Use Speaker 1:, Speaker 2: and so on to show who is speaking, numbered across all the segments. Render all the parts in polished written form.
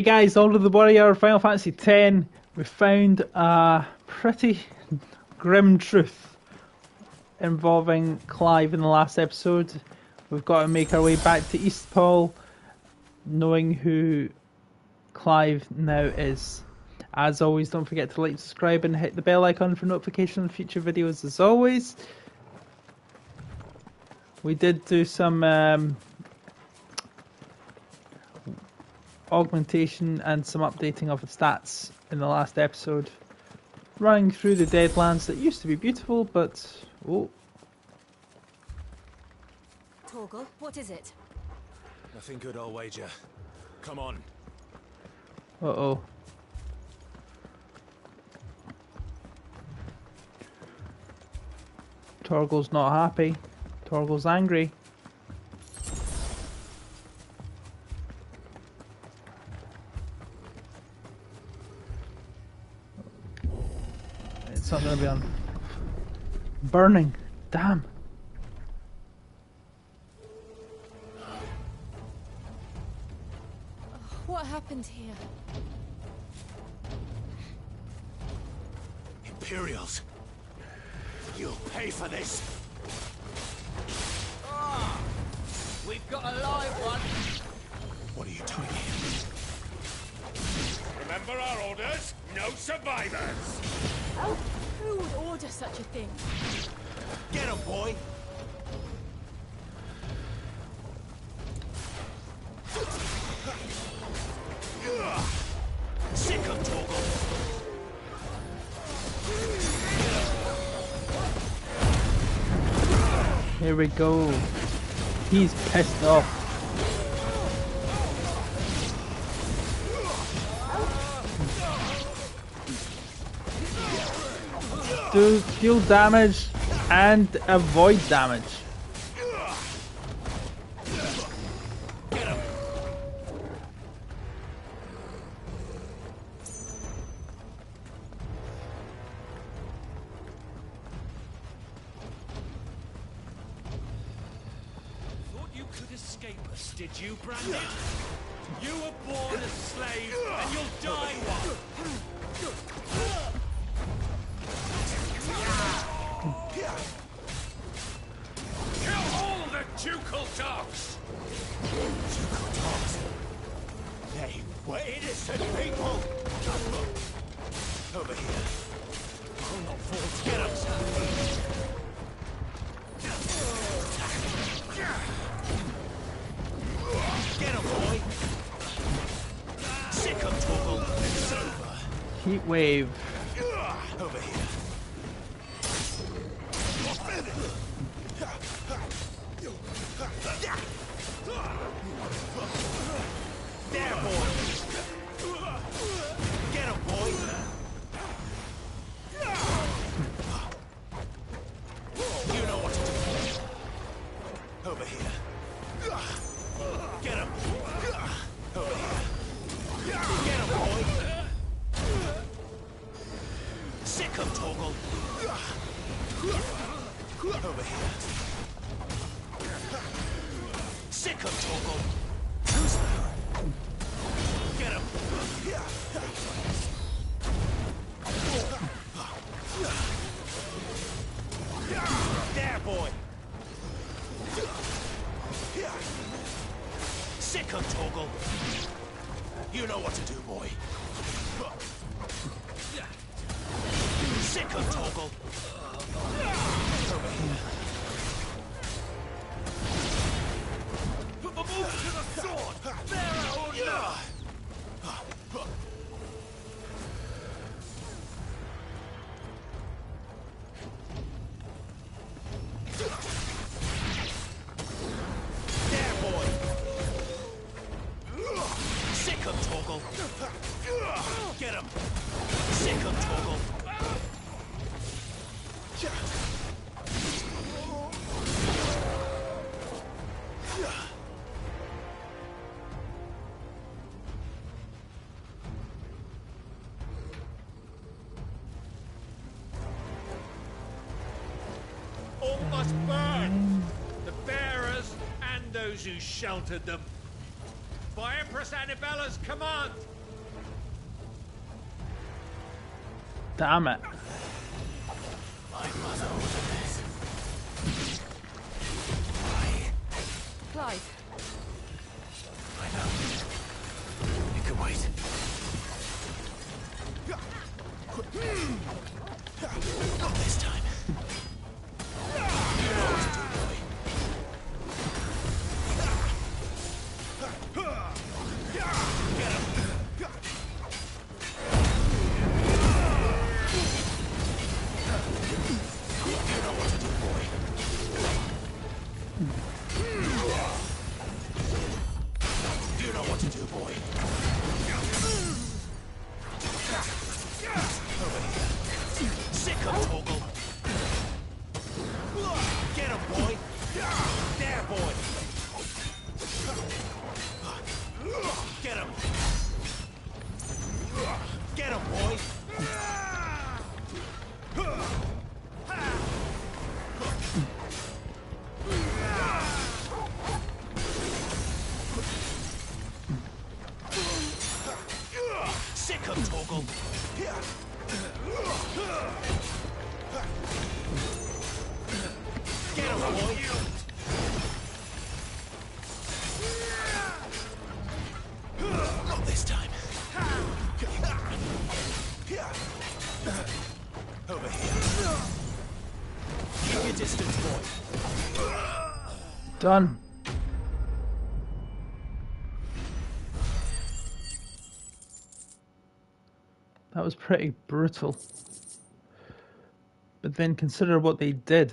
Speaker 1: Hey guys, Order of the Warrior, Final Fantasy X. We found a pretty grim truth involving Clive in the last episode. We've got to make our way back to EASTPOOL, knowing who Clive now is. As always, don't forget to like, subscribe, and hit the bell icon for notifications of future videos. As always, we did do some augmentation and some updating of the stats in the last episode, running through the Deadlands that used to be beautiful, but
Speaker 2: Torgal, what is it?
Speaker 3: Nothing good, I'll wager. Come on.
Speaker 1: uh-oh. Torgal's not happy. Torgal's angry. It's not going to be on. Burning. Damn.
Speaker 2: What happened here?
Speaker 3: Imperials. You'll pay for this.
Speaker 4: We've got a live one.
Speaker 3: What are you doing here?
Speaker 5: Remember our orders? No survivors!
Speaker 2: Oh, who would order such a thing?
Speaker 3: Get him, boy! Sick of Torgal!
Speaker 1: Here we go. He's pissed off. Do deal damage and avoid damage.
Speaker 5: Thought you could escape us, did you, Brandon? You were born a slave, and you'll die one! Kill all the ducal dogs!
Speaker 3: Ducal dogs! They were innocent people! Over here. I'll not fall to get us. Get him, boy! Sick of Torgal. It's over.
Speaker 1: Heat wave.
Speaker 3: Over here. There, boy! Get him, boy! You know what to do. Over here. Get him! Over here. Get him, boy! Sick of Torgal! Over here. Sick of Torgal! Who's there? Get him! There, boy! Sick of Torgal! You know what to do, boy. Sick of Torgal! Over here.
Speaker 5: Move to the sword! There, order!
Speaker 3: There, boy! Sick of Torgal! Get him! Sick of Torgal!
Speaker 5: All must burn! The bearers and those who sheltered them. By Empress Annabella's command!
Speaker 1: Damn it.
Speaker 3: My mother ordered this.
Speaker 2: Clive,
Speaker 3: I know. You can wait. Not this time. You know what to do, boy. Get him. You know what to do, boy. You know what to do, boy. Over here. Sick him, Torgal. Get him, boy. There, boy. Get him. Get him, boy. Sick him, Torgal. Get him, boy. Not this time. Over here. Keep your distance, boy.
Speaker 1: Done. That was pretty brutal. But then consider what they did.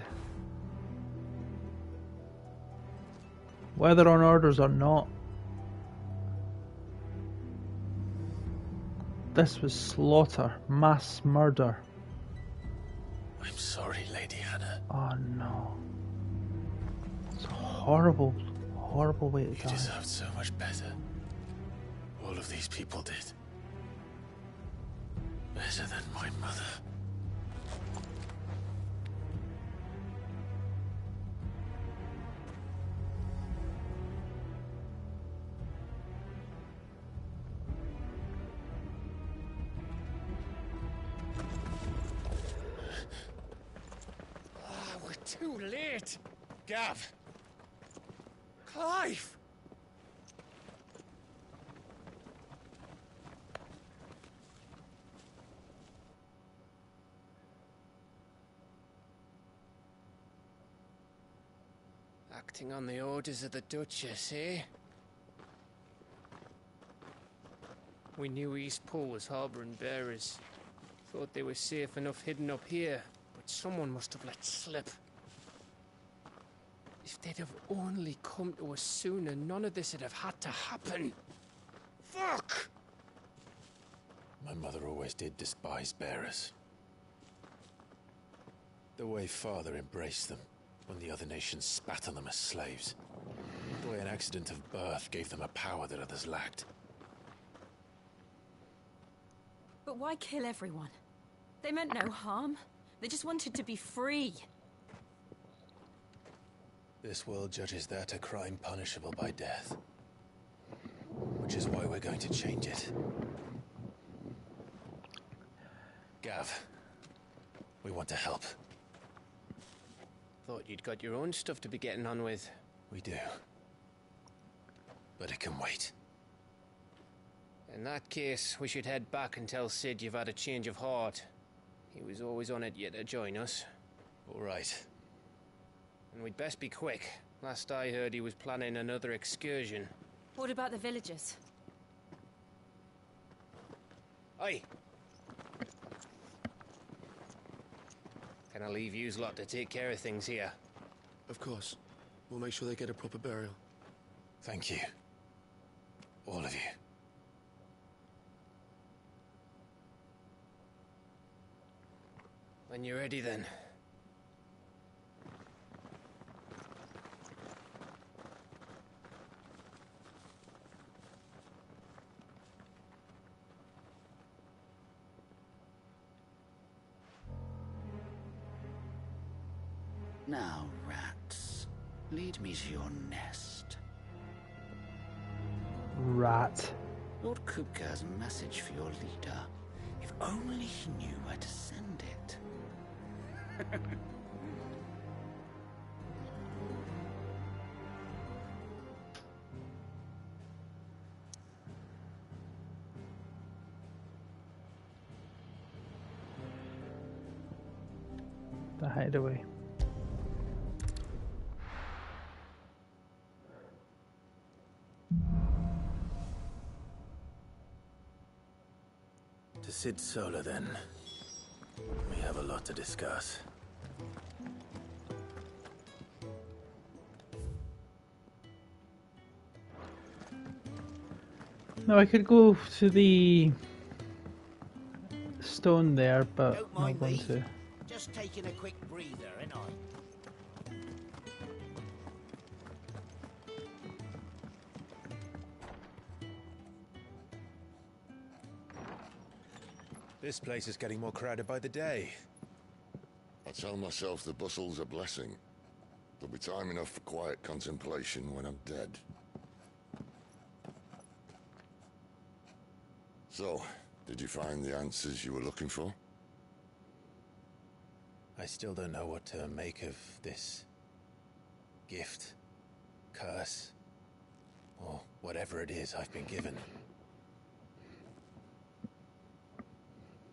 Speaker 1: Whether on orders or not, this was slaughter, mass murder.
Speaker 3: I'm sorry, Lady Hannah.
Speaker 1: Oh no. It's a horrible, horrible way to
Speaker 3: You
Speaker 1: die.
Speaker 3: deserved so much better. All of these people did. Better than my mother.
Speaker 5: We're too late. Gav. Clive. Acting on the orders of the Duchess, eh? We knew EASTPOOL was harbouring bearers. Thought they were safe enough hidden up here, but someone must have let slip. If they'd have only come to us sooner, none of this would have had to happen. Fuck!
Speaker 3: My mother always did despise bearers. The way Father embraced them when the other nations spat on them as slaves. The way an accident of birth gave them a power that others lacked.
Speaker 2: but why kill everyone? They meant no harm. They just wanted to be free.
Speaker 3: This world judges that a crime punishable by death. Which is why we're going to change it. Gav, we want to help.
Speaker 5: Thought you'd got your own stuff to be getting on with.
Speaker 3: We do. But it can wait.
Speaker 5: In that case, we should head back and tell Sid you've had a change of heart. He was always on it yet to join us.
Speaker 3: All right.
Speaker 5: And we'd best be quick. Last I heard, he was planning another excursion.
Speaker 2: What about the villagers?
Speaker 5: Aye. Can I leave yous lot to take care of things here?
Speaker 6: Of course. We'll make sure they get a proper burial.
Speaker 3: Thank you. All of you.
Speaker 5: When you're ready, then.
Speaker 7: Now, rats, lead me to your nest.
Speaker 1: Right. rat.
Speaker 4: Lord Kupka has a message for your leader. If only he knew where to send it.
Speaker 1: The hideaway.
Speaker 3: To Sid Solar, then. We have a lot to discuss.
Speaker 1: No, I could go to the stone there, but
Speaker 4: Don't
Speaker 1: I'm
Speaker 4: mind
Speaker 1: not going
Speaker 4: me.
Speaker 1: to.
Speaker 4: Just taking a quick breather, ain't I?
Speaker 3: This place is getting more crowded by the day.
Speaker 7: I tell myself the bustle's a blessing. There'll be time enough for quiet contemplation when I'm dead. So, did you find the answers you were looking for?
Speaker 3: I still don't know what to make of this gift, curse, or whatever it is I've been given.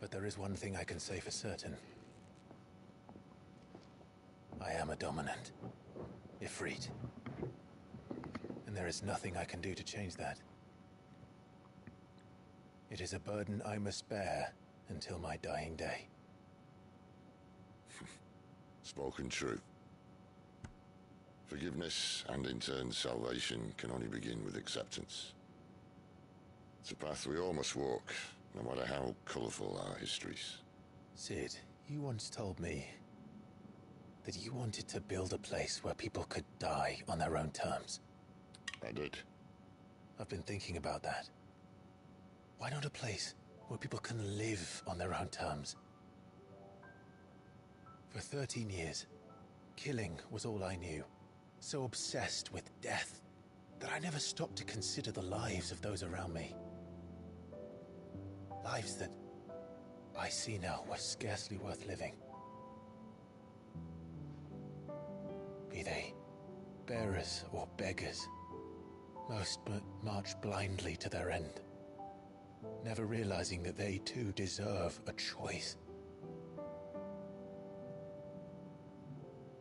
Speaker 3: But there is one thing I can say for certain. I am a dominant, Ifrit. And there is nothing I can do to change that. It is a burden I must bear until my dying day.
Speaker 7: Spoken true. Forgiveness and in turn salvation can only begin with acceptance. It's a path we all must walk, no matter how colourful our histories.
Speaker 3: Sid, you once told me that you wanted to build a place where people could die on their own terms.
Speaker 7: I did.
Speaker 3: I've been thinking about that. Why not a place where people can live on their own terms? For 13 years, killing was all I knew. So obsessed with death that I never stopped to consider the lives of those around me. Lives that I see now were scarcely worth living. Be they bearers or beggars, most march blindly to their end, never realizing that they too deserve a choice.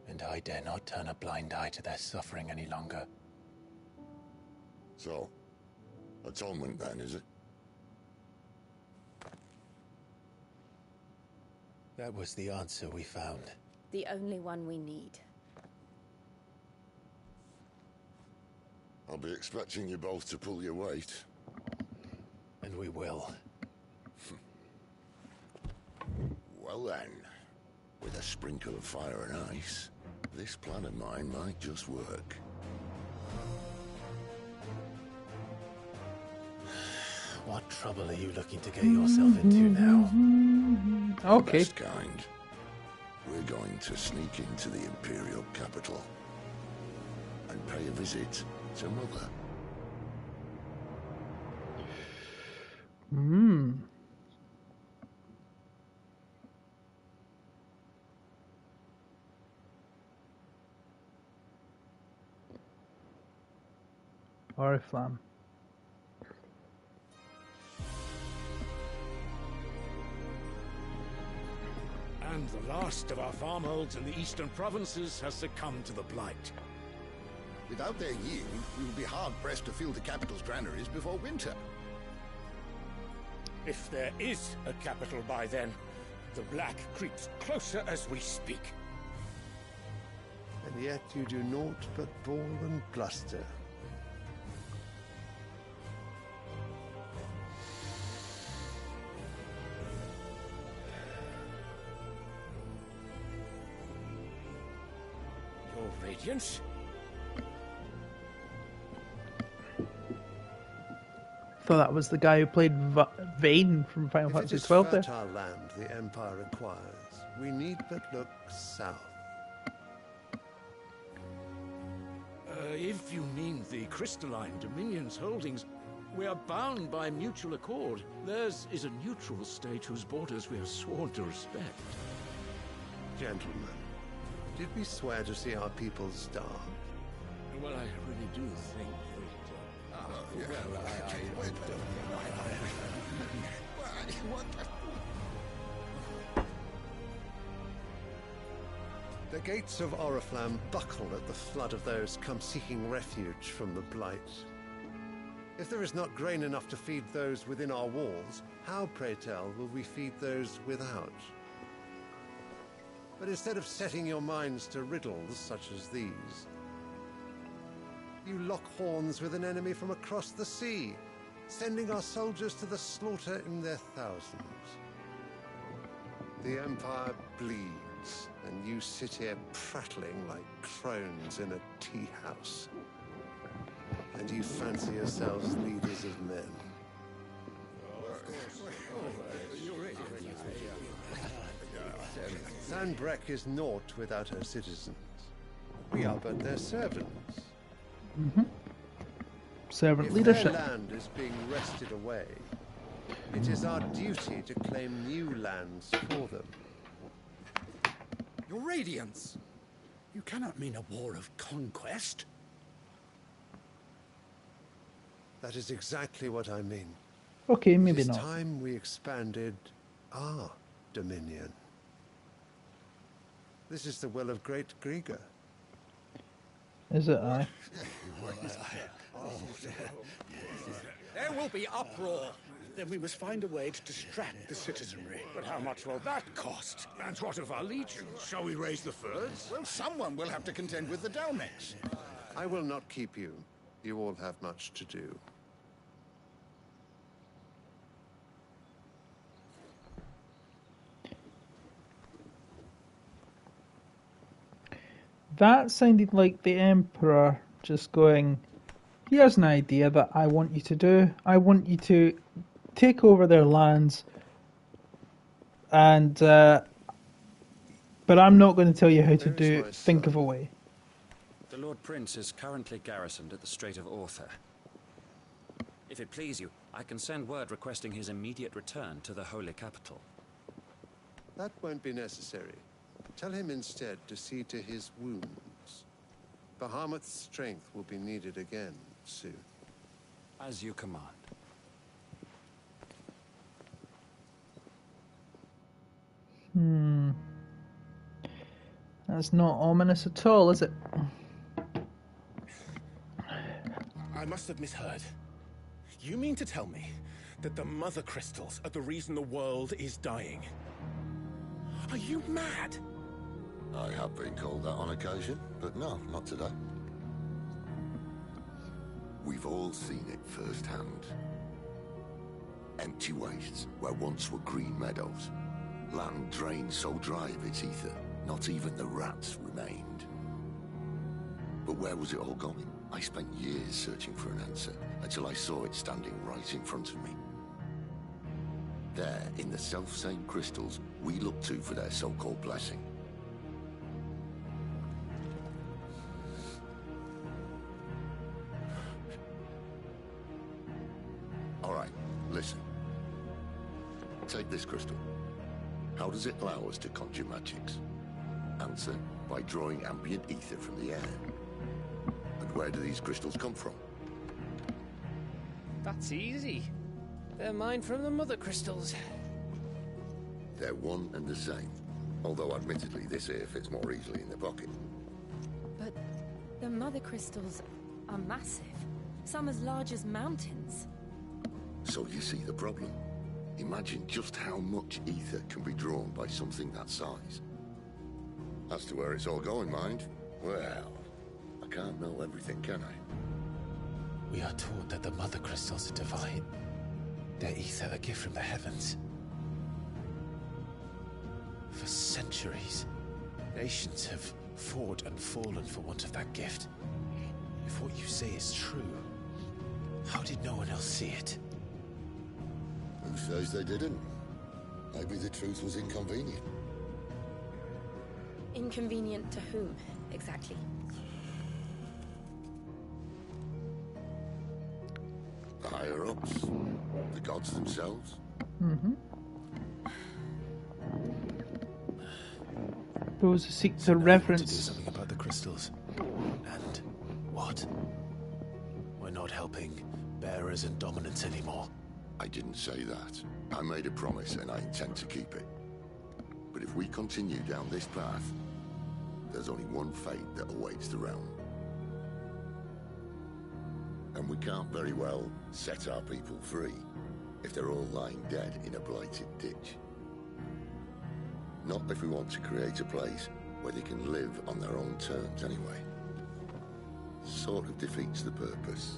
Speaker 3: And I dare not turn a blind eye to their suffering any longer.
Speaker 7: So, atonement then, is it?
Speaker 3: That was the answer we found.
Speaker 2: The only one we need.
Speaker 7: I'll be expecting you both to pull your weight.
Speaker 3: And we will.
Speaker 7: Well then, with a sprinkle of fire and ice, this plan of mine might just work.
Speaker 3: What trouble are you looking to get yourself into now?
Speaker 1: Okay.
Speaker 7: Best kind. We're going to sneak into the Imperial capital and pay a visit to Mother.
Speaker 1: Oriflamme.
Speaker 8: And the last of our farmholds in the eastern provinces has succumbed to the blight.
Speaker 9: Without their yield, we will be hard-pressed to fill the capital's granaries before winter.
Speaker 8: If there is a capital by then, the black creeps closer as we speak.
Speaker 10: And yet you do naught but bawl and bluster.
Speaker 8: Your Radiance?
Speaker 1: Thought that was the guy who played Vayne from Final
Speaker 10: If it
Speaker 1: Fantasy
Speaker 10: is
Speaker 1: 12 there.
Speaker 10: fertile land the Empire requires, we need but look south.
Speaker 8: If you mean the crystalline Dominion's holdings, We are bound by mutual accord. Theirs is a neutral state whose borders we are sworn to respect.
Speaker 10: Gentlemen, did we swear to see our people starve?
Speaker 8: Well, I really do think
Speaker 10: The gates of Oriflamme buckle at the flood of those come seeking refuge from the Blight. If there is not grain enough to feed those within our walls, how, pray tell, will we feed those without? But instead of setting your minds to riddles such as these, you lock horns with an enemy from across the sea, sending our soldiers to the slaughter in their thousands. The Empire bleeds, and you sit here prattling like crones in a tea house. And you fancy yourselves leaders of men. Sanbreque is naught without her citizens. We are but their servants.
Speaker 1: Servant
Speaker 10: If
Speaker 1: leadership.
Speaker 10: their land is being wrested away, it is our duty to claim new lands for them.
Speaker 9: Your Radiance! You cannot mean a war of conquest.
Speaker 10: That is exactly what I mean.
Speaker 1: Okay, maybe
Speaker 10: It is
Speaker 1: not.
Speaker 10: time we expanded our dominion. This is the will of great Grieger.
Speaker 1: Is it I?
Speaker 9: There will be uproar. Then we must find a way to distract the citizenry.
Speaker 8: But how much will that cost? And what of our legions? Shall we raise the furs?
Speaker 9: Well, someone will have to contend with the Dalmex.
Speaker 10: I will not keep you. You all have much to do.
Speaker 1: That sounded like the Emperor just going, here's an idea that I want you to do. I want you to take over their lands, and but I'm not going to tell you how to do it. Think of a way.
Speaker 11: The Lord Prince is currently garrisoned at the Strait of Orther. If it please you, I can send word requesting his immediate return to the Holy Capital.
Speaker 10: That won't be necessary. Tell him instead to see to his wounds. Bahamut's strength will be needed again soon.
Speaker 11: As you command.
Speaker 1: That's not ominous at all, is it?
Speaker 12: I must have misheard. You mean to tell me that the Mother Crystals are the reason the world is dying? Are you mad?
Speaker 7: I have been called that on occasion, but no, not today. We've all seen it firsthand. Empty wastes where once were green meadows. Land drained so dry of its ether, not even the rats remained. But where was it all going? I spent years searching for an answer, until I saw it standing right in front of me. There, in the self-same crystals we look to for their so-called blessing. All right, listen. Take this crystal. How does it allow us to conjure magics? Answer, by drawing ambient ether from the air. And where do these crystals come from?
Speaker 5: That's easy. They're mine from the Mother Crystals.
Speaker 7: They're one and the same. Although admittedly this here fits more easily in the pocket.
Speaker 2: But the Mother Crystals are massive. Some as large as mountains.
Speaker 7: So you see the problem. Imagine just how much ether can be drawn by something that size. As to where it's all going, mind, well, I can't know everything, can I?
Speaker 3: We are taught that the Mother Crystals are divine. Their ether a gift from the heavens. For centuries, nations have fought and fallen for want of that gift. If what you say is true, how did no one else see it?
Speaker 7: Who says they didn't? Maybe the truth was inconvenient.
Speaker 2: Inconvenient to whom, exactly?
Speaker 7: The High higher-ups? The gods themselves?
Speaker 1: Mm-hmm. Those who seek to
Speaker 3: To do
Speaker 1: reverence.
Speaker 3: something about the crystals. And what? We're not helping bearers and dominants anymore.
Speaker 7: I didn't say that. I made a promise and I intend to keep it. But if we continue down this path, there's only one fate that awaits the realm. And we can't very well set our people free if they're all lying dead in a blighted ditch. Not if we want to create a place where they can live on their own terms anyway. Sort of defeats the purpose.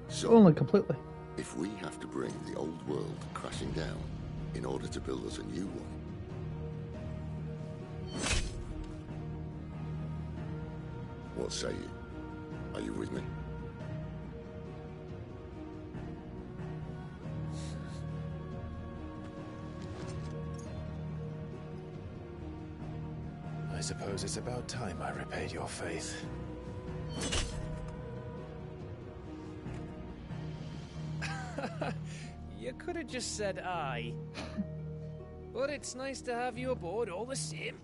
Speaker 7: So,
Speaker 1: Only completely.
Speaker 7: if we have to bring the old world crashing down in order to build us a new one, what say you? Are you with me?
Speaker 3: I suppose it's about time I repaid your faith.
Speaker 5: You could have just said aye. But it's nice to have you aboard all the same.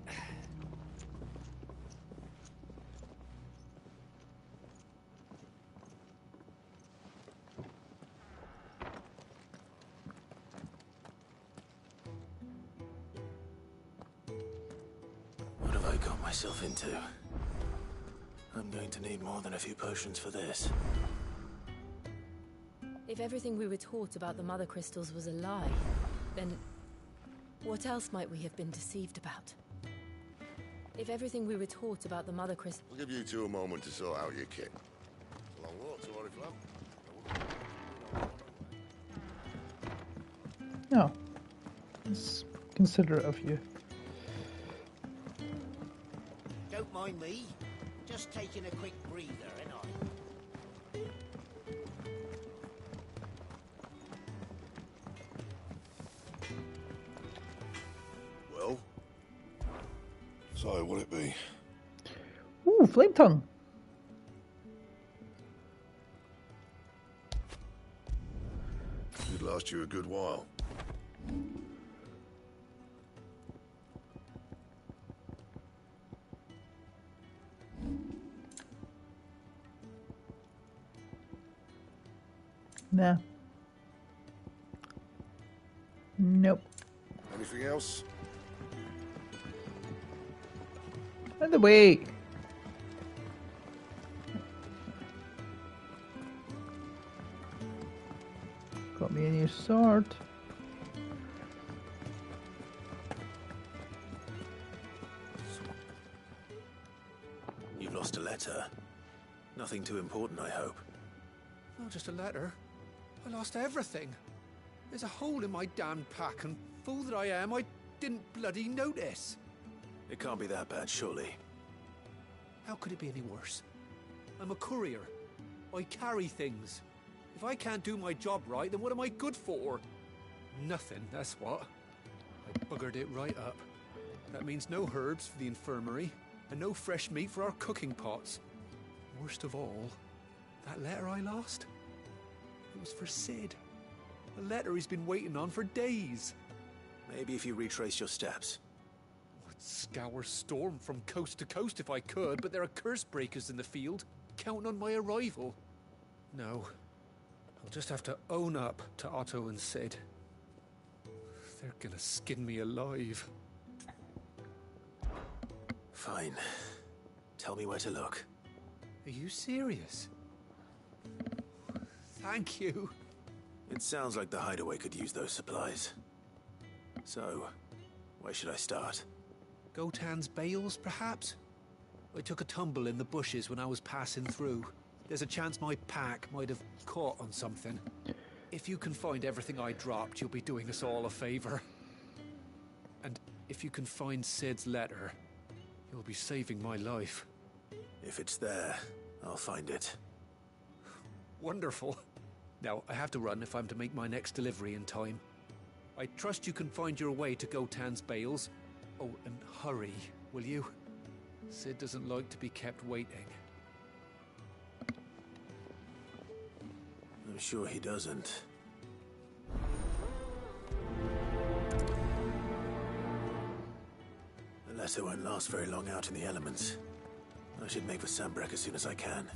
Speaker 3: What have I got myself into? I'm going to need more than a few potions for this.
Speaker 2: If everything we were taught about the Mother Crystals was a lie, then what else might we have been deceived about? If everything we were taught about the Mother Crystals...
Speaker 7: We'll give you two a moment to sort out your kit. Long walk to Oriflamme.
Speaker 1: No. It's considerate of you.
Speaker 13: Don't mind me. Just taking a quick breather, ain't I?
Speaker 9: Well? So, what'll it be?
Speaker 1: Ooh, flame tongue.
Speaker 9: Should last you a good while.
Speaker 1: Nah. Nope.
Speaker 9: Anything else?
Speaker 1: By the way. Got me a new sword.
Speaker 3: You've lost a letter. Nothing too important, I hope.
Speaker 6: Not just a letter. I lost everything. There's a hole in my damn pack, and fool that I am, I didn't bloody notice.
Speaker 3: It can't be that bad, surely.
Speaker 6: How could it be any worse? I'm a courier. I carry things. If I can't do my job right, then what am I good for? Nothing, that's what. I buggered it right up. That means no herbs for the infirmary, and no fresh meat for our cooking pots. Worst of all, that letter I lost? It was for Sid. A letter he's been waiting on for days.
Speaker 3: Maybe if you retrace your steps.
Speaker 6: I'd scour Storm from coast to coast if I could, but there are curse breakers in the field, counting on my arrival. No. I'll just have to own up to Otto and Sid. They're gonna skin me alive.
Speaker 3: Fine. Tell me where to look.
Speaker 6: Are you serious? Thank you.
Speaker 3: It sounds like the hideaway could use those supplies. So, where should I start?
Speaker 6: Gotan's bales, perhaps? I took a tumble in the bushes when I was passing through. There's a chance my pack might have caught on something. If you can find everything I dropped, you'll be doing us all a favor. And if you can find Sid's letter, you'll be saving my life.
Speaker 3: If it's there, I'll find it.
Speaker 6: Wonderful. Now, I have to run if I'm to make my next delivery in time. I trust you can find your way to Gotan's bales. Oh, and hurry, will you? Sid doesn't like to be kept waiting.
Speaker 3: sure he doesn't. The letter won't last very long out in the elements. I should make for Sandbreck as soon as I can.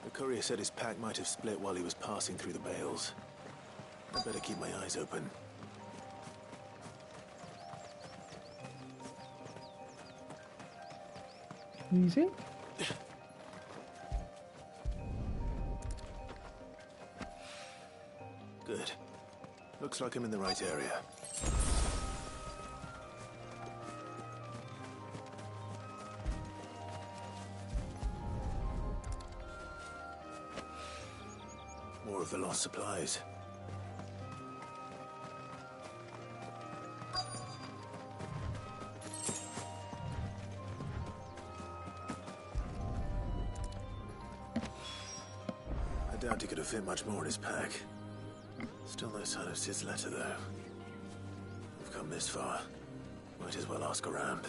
Speaker 3: The courier said his pack might have split while he was passing through the bales. I'd better keep my eyes open.
Speaker 1: Easy.
Speaker 3: Good. Looks like I'm in the right area. More of the lost supplies. I doubt he could have fit much more in his pack. Still no sign of Sid's letter, though. We've come this far. Might as well ask around.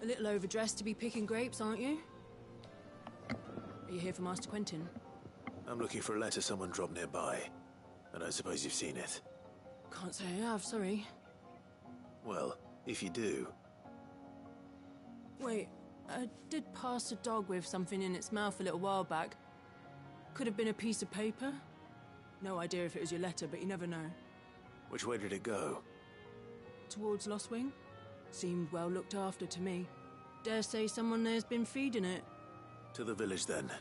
Speaker 2: A little overdressed to be picking grapes, aren't you? Are you here for Master Quentin?
Speaker 3: I'm looking for a letter someone dropped nearby. I don't suppose you've seen it.
Speaker 2: Can't say I have, sorry.
Speaker 3: Well, if you do...
Speaker 2: Wait, I did pass a dog with something in its mouth a little while back. Could have been a piece of paper. No idea if it was your letter, but you never know.
Speaker 3: Which way did it go?
Speaker 2: Towards Lost Wing? Seemed well looked after to me. Dare say someone there's been feeding it.
Speaker 3: To the village, then.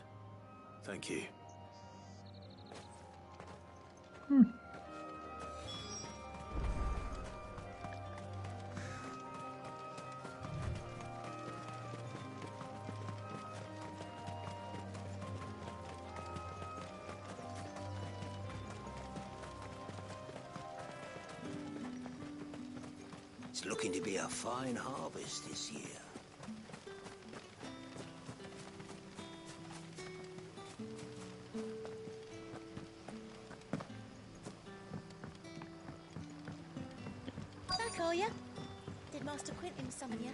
Speaker 3: Thank you.
Speaker 13: It's looking to be a fine harvest this year.
Speaker 14: Back, are ya? Did Master Quentin summon ya?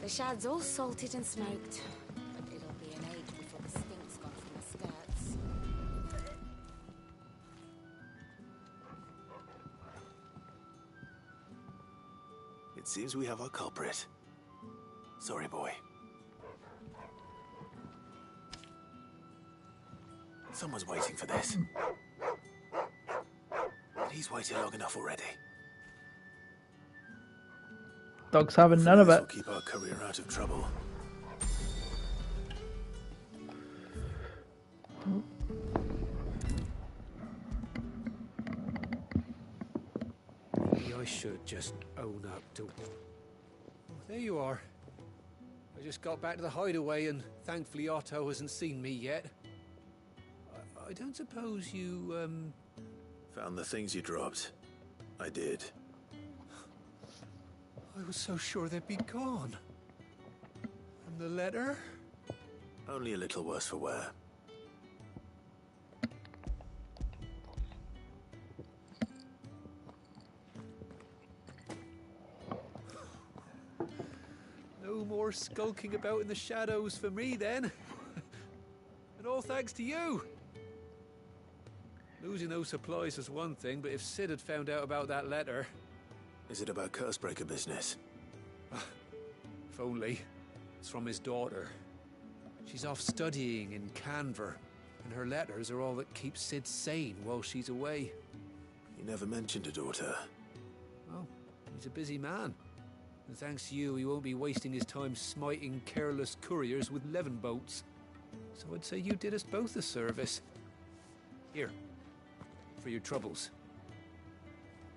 Speaker 15: The shad's all salted and smoked, but it'll be an age before the stink's gone from the skirts.
Speaker 3: It seems we have our culprit. Sorry, boy. Someone's waiting for this. He's waited long enough already.
Speaker 1: Dog's having none of it.
Speaker 3: We'll keep our courier out of trouble.
Speaker 6: Maybe I should just own up to... There you are. I just got back to the hideaway and thankfully Otto hasn't seen me yet. I don't suppose you,
Speaker 3: Found the things you dropped. I did.
Speaker 6: I was so sure they'd be gone. And the letter?
Speaker 3: Only a little worse for wear.
Speaker 6: No more skulking about in the shadows for me, then. And all thanks to you. Losing those supplies is one thing, but if Sid had found out about that letter,
Speaker 3: Is it about Cursebreaker business?
Speaker 6: If only. It's from his daughter. She's off studying in Canver, and her letters are all that keep Sid sane while she's away.
Speaker 3: He never mentioned a daughter.
Speaker 6: Oh, he's a busy man. And thanks to you, he won't be wasting his time smiting careless couriers with levin boats. So I'd say you did us both a service. Here, for your troubles.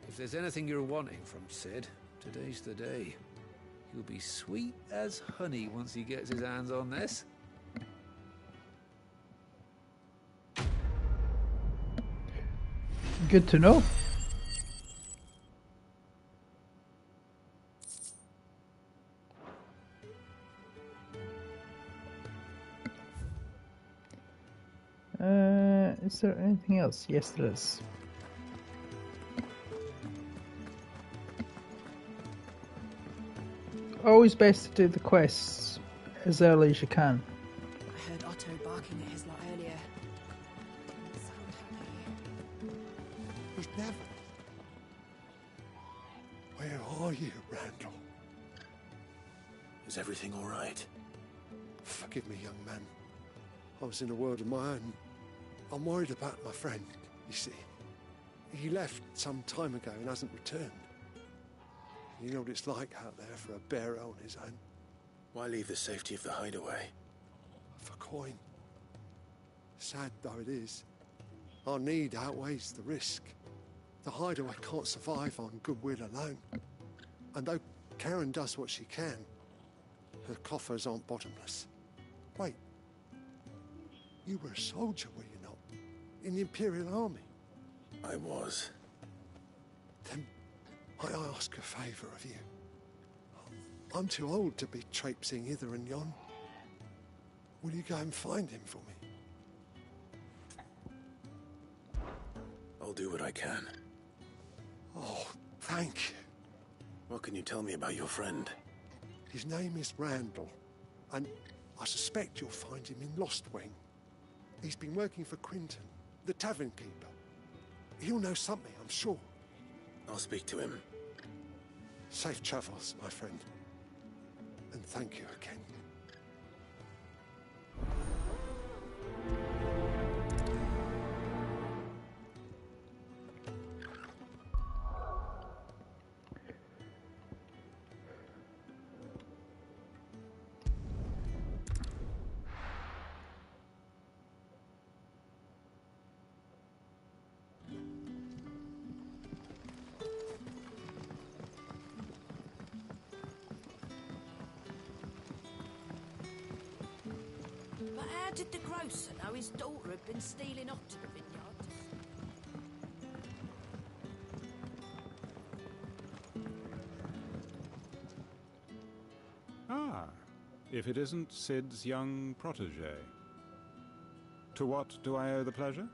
Speaker 6: If there's anything you're wanting from Sid, today's the day. He'll be sweet as honey once he gets his hands on this.
Speaker 1: Good to know. Is there anything else? Yes, there is. Always best to do the quests as early as you can.
Speaker 2: I heard Otto barking at his lot earlier. Didn't sound happy.
Speaker 10: He's never... Where are you, Randall?
Speaker 3: Is everything all right?
Speaker 10: Forgive me, young man. I was in a world of my own. I'm worried about my friend, you see. He left some time ago and hasn't returned. You know what it's like out there for a bearer on his own.
Speaker 3: Why leave the safety of the hideaway?
Speaker 10: For coin. Sad though it is, our need outweighs the risk. The hideaway can't survive on goodwill alone. And though Karen does what she can, her coffers aren't bottomless. Wait. You were a soldier, were you not? In the Imperial Army?
Speaker 3: I was.
Speaker 10: Then I ask a favour of you. I'm too old to be traipsing hither and yon. Will you go and find him for me?
Speaker 3: I'll do what I can.
Speaker 10: Oh, thank you.
Speaker 3: What can you tell me about your friend?
Speaker 10: His name is Randall, and I suspect you'll find him in Lost Wing. He's been working for Quinton, the tavern keeper. He'll know something, I'm sure.
Speaker 3: I'll speak to him.
Speaker 10: Safe travels, my friend. And thank you again.
Speaker 13: But how did the grocer know his daughter had been stealing off to the vineyard?
Speaker 16: Ah, if it isn't Sid's young protege. To what do I owe the pleasure?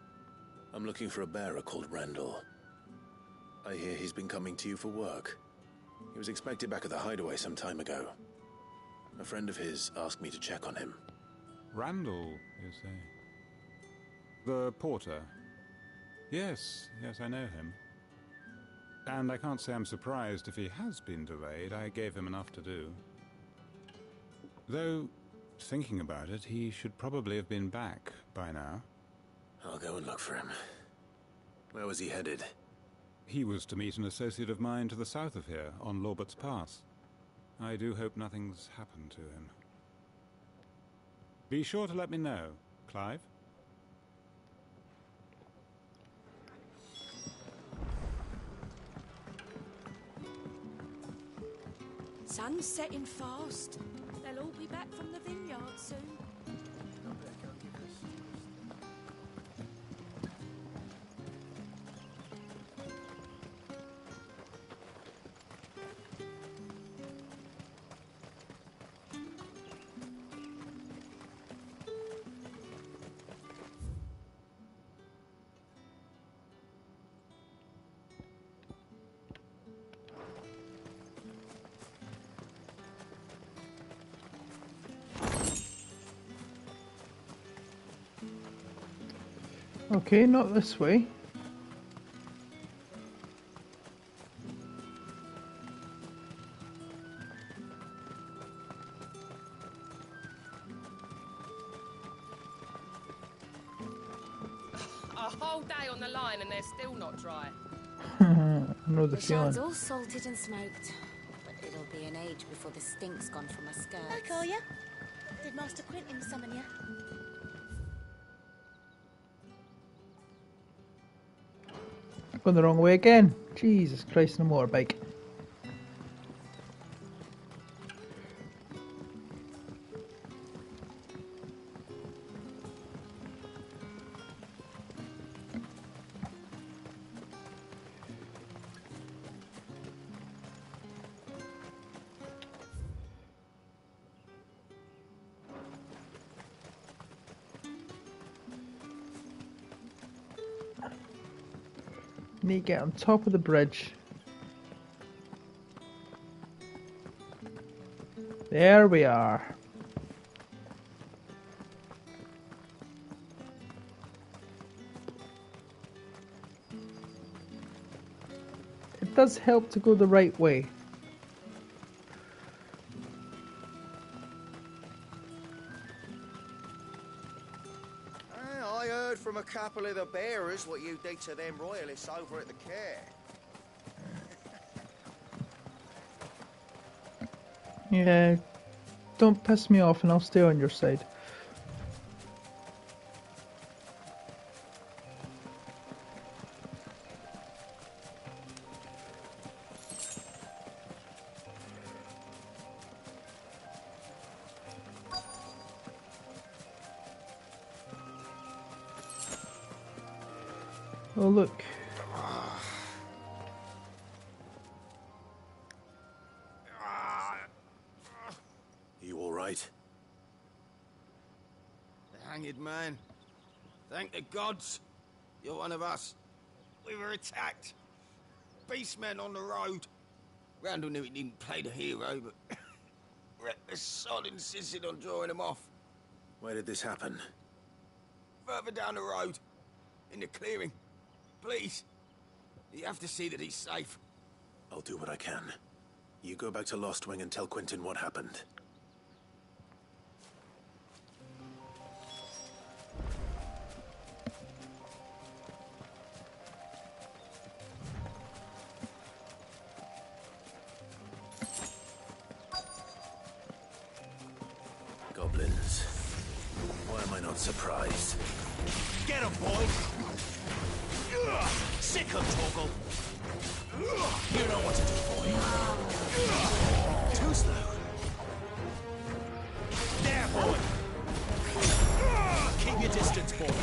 Speaker 3: I'm looking for a bearer called Randall. I hear he's been coming to you for work. He was expected back at the hideaway some time ago. A friend of his asked me to check on him.
Speaker 16: Randall, you say? The porter? Yes, I know him. And I can't say I'm surprised if he has been delayed. I gave him enough to do. Though, thinking about it, he should probably have been back by now.
Speaker 3: I'll go and look for him. Where was he headed?
Speaker 16: He was to meet an associate of mine to the south of here, on Lorbert's Pass. I do hope nothing's happened to him. Be sure to let me know, Clive.
Speaker 2: Sun's setting fast. They'll all be back from the vineyard soon.
Speaker 1: Okay, not this way.
Speaker 17: A whole day on the line and they're still not dry.
Speaker 1: I know the
Speaker 15: The
Speaker 1: feeling.
Speaker 15: shand's all salted and smoked, but it'll be an age before the stink's gone from her skirts.
Speaker 14: Hi, Collier. Did Master Quentin summon you?
Speaker 1: Going the wrong way again. Jesus Christ, on a motorbike. Need to get on top of the bridge. There we are. It does help to go the right way.
Speaker 13: I heard from a couple of the bearers what you did to them royalists over at the care.
Speaker 1: Yeah, don't piss me off and I'll stay on your side. Oh look.
Speaker 12: You all right?
Speaker 13: The hanged man. Thank the gods. You're one of us. We were attacked. Beastmen on the road. Randall knew he didn't play the hero, but the sod insisted on drawing him off.
Speaker 12: Where did this happen?
Speaker 13: Further down the road. In the clearing. Please. You have to see that he's safe.
Speaker 12: I'll do what I can. You go back to Lost Wing and tell Quentin what happened. Goblins. Why am I not surprised?
Speaker 18: Get him, boy! Sick him, Torgal! You know what to do, boy. Too slow. There, boy! Keep your distance, boy.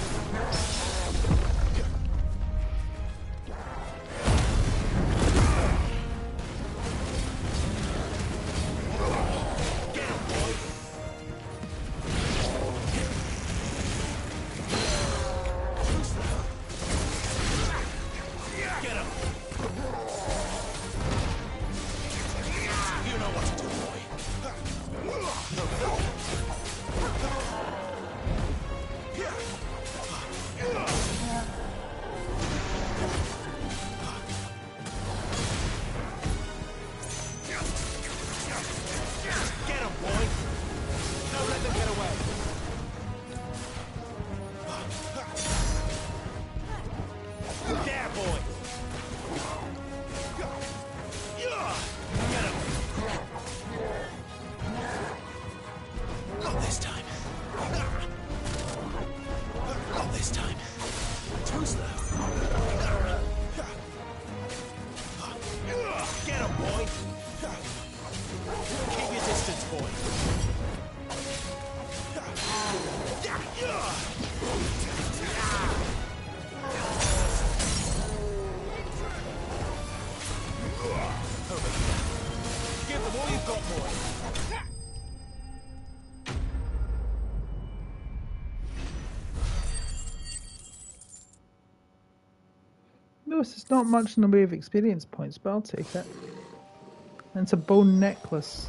Speaker 1: Notice it's not much in the way of experience points, but I'll take it. And it's a bone necklace.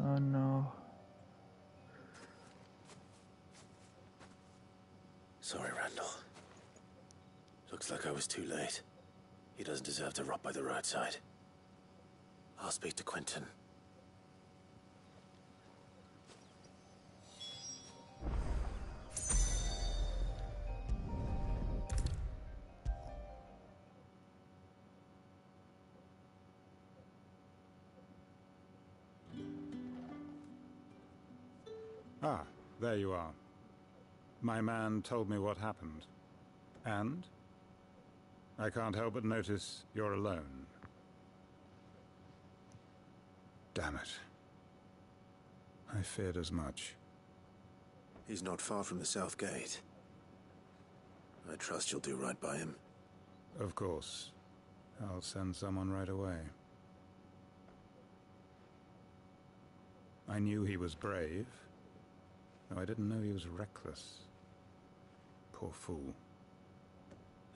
Speaker 1: Oh no.
Speaker 12: Sorry, Randall. Looks like I was too late. He doesn't deserve to rot by the roadside. I'll speak to Quentin.
Speaker 16: Ah, there you are. My man told me what happened. And? I can't help but notice you're alone. Damn it. I feared as much.
Speaker 3: He's not far from the South Gate. I trust you'll do right by him.
Speaker 16: Of course. I'll send someone right away. I knew he was brave, though I didn't know he was reckless. Poor fool.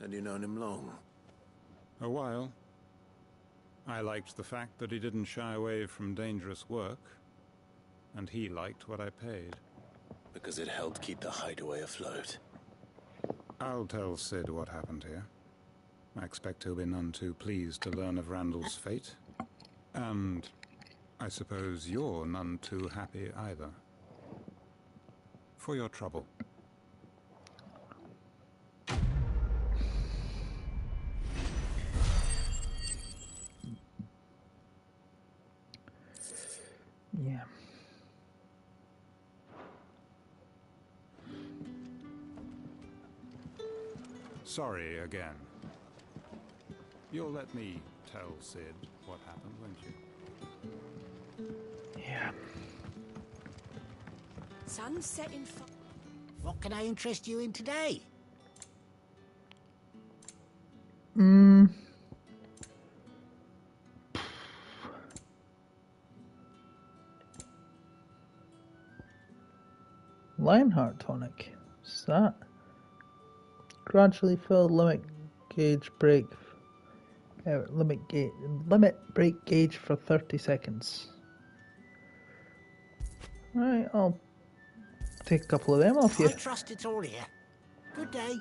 Speaker 3: Had you known him long?
Speaker 16: A while. I liked the fact that he didn't shy away from dangerous work, and he liked what I paid.
Speaker 3: Because it helped keep the hideaway afloat.
Speaker 16: I'll tell Sid what happened here. I expect he'll be none too pleased to learn of Randall's fate. And I suppose you're none too happy either. For your trouble.
Speaker 1: Yeah.
Speaker 16: Sorry again. You'll let me tell Sid what happened, won't you?
Speaker 1: Yeah.
Speaker 4: Sun's setting. What can I interest you in today?
Speaker 1: Lionheart tonic. What's that? Gradually fill limit break gauge for 30 seconds. Right, I'll take a couple of them off you.
Speaker 4: I trust it's all here. Good day.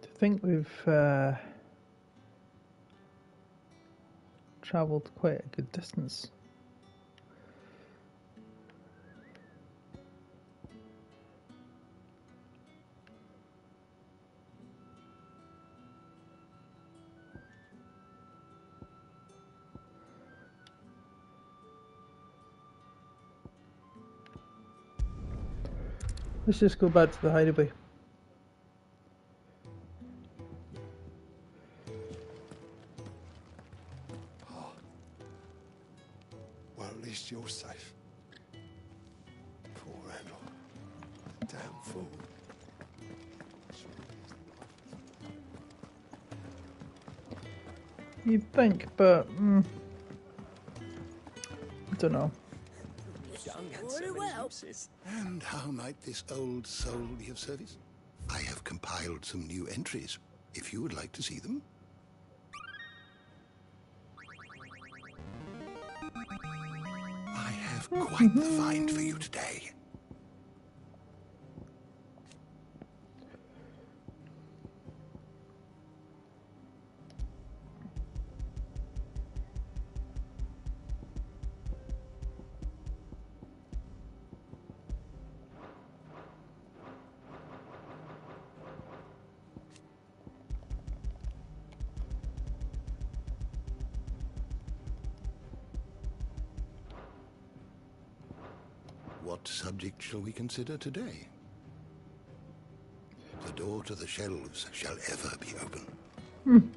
Speaker 1: I think we've travelled quite a good distance. Let's just go back to the hideaway.
Speaker 10: Well, at least you're safe. Poor Randall. Damn fool.
Speaker 1: You'd think, but I don't know.
Speaker 9: And how might this old soul be of service? I have compiled some new entries, if you would like to see them. I have quite the find for you today. What subject shall we consider today? The door to the shelves shall ever be open.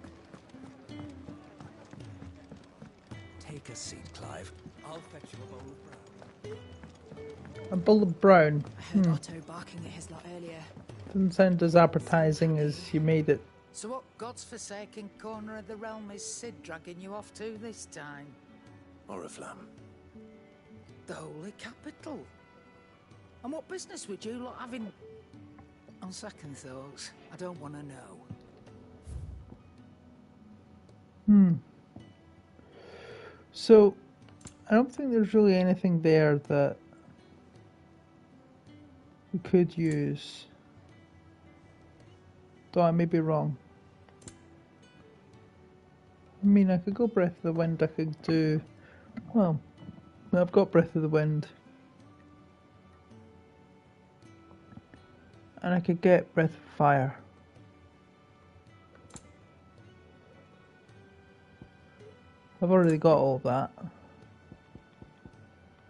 Speaker 18: Take a seat, Clive. I'll fetch you a bowl of brown.
Speaker 1: A bowl of brown.
Speaker 2: I heard Otto barking at his lot earlier.
Speaker 1: Doesn't sound as appetizing as you made it.
Speaker 19: So what God's forsaken corner of the realm is Sid dragging you off to this time?
Speaker 3: Oriflamme.
Speaker 19: The Holy Capital. And what business would you lot have in... On second thoughts, I don't want to know.
Speaker 1: So, I don't think there's really anything there that we could use. Though I may be wrong. I mean, I could go Breath of the Wind, I could do... Well, I've got Breath of the Wind. And I could get Breath of Fire. I've already got all of that.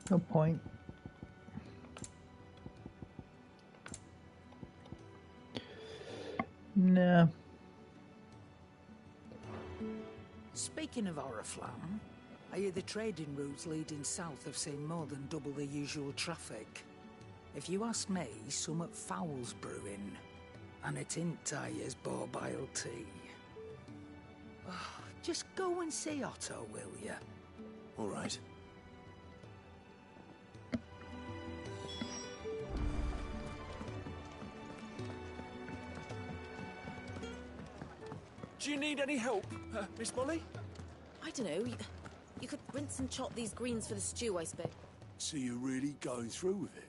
Speaker 1: No point. Nah.
Speaker 19: Speaking of Oriflamme, I hear the trading routes leading south have seen more than double the usual traffic. If you ask me, summat foul's brewing, and it ain't Tyre's borbile tea. Oh, just go and see Otto, will ya?
Speaker 18: All right.
Speaker 12: Do you need any help, Miss Molly?
Speaker 2: I don't know. You could rinse and chop these greens for the stew, I suppose.
Speaker 20: So you're really going through with it?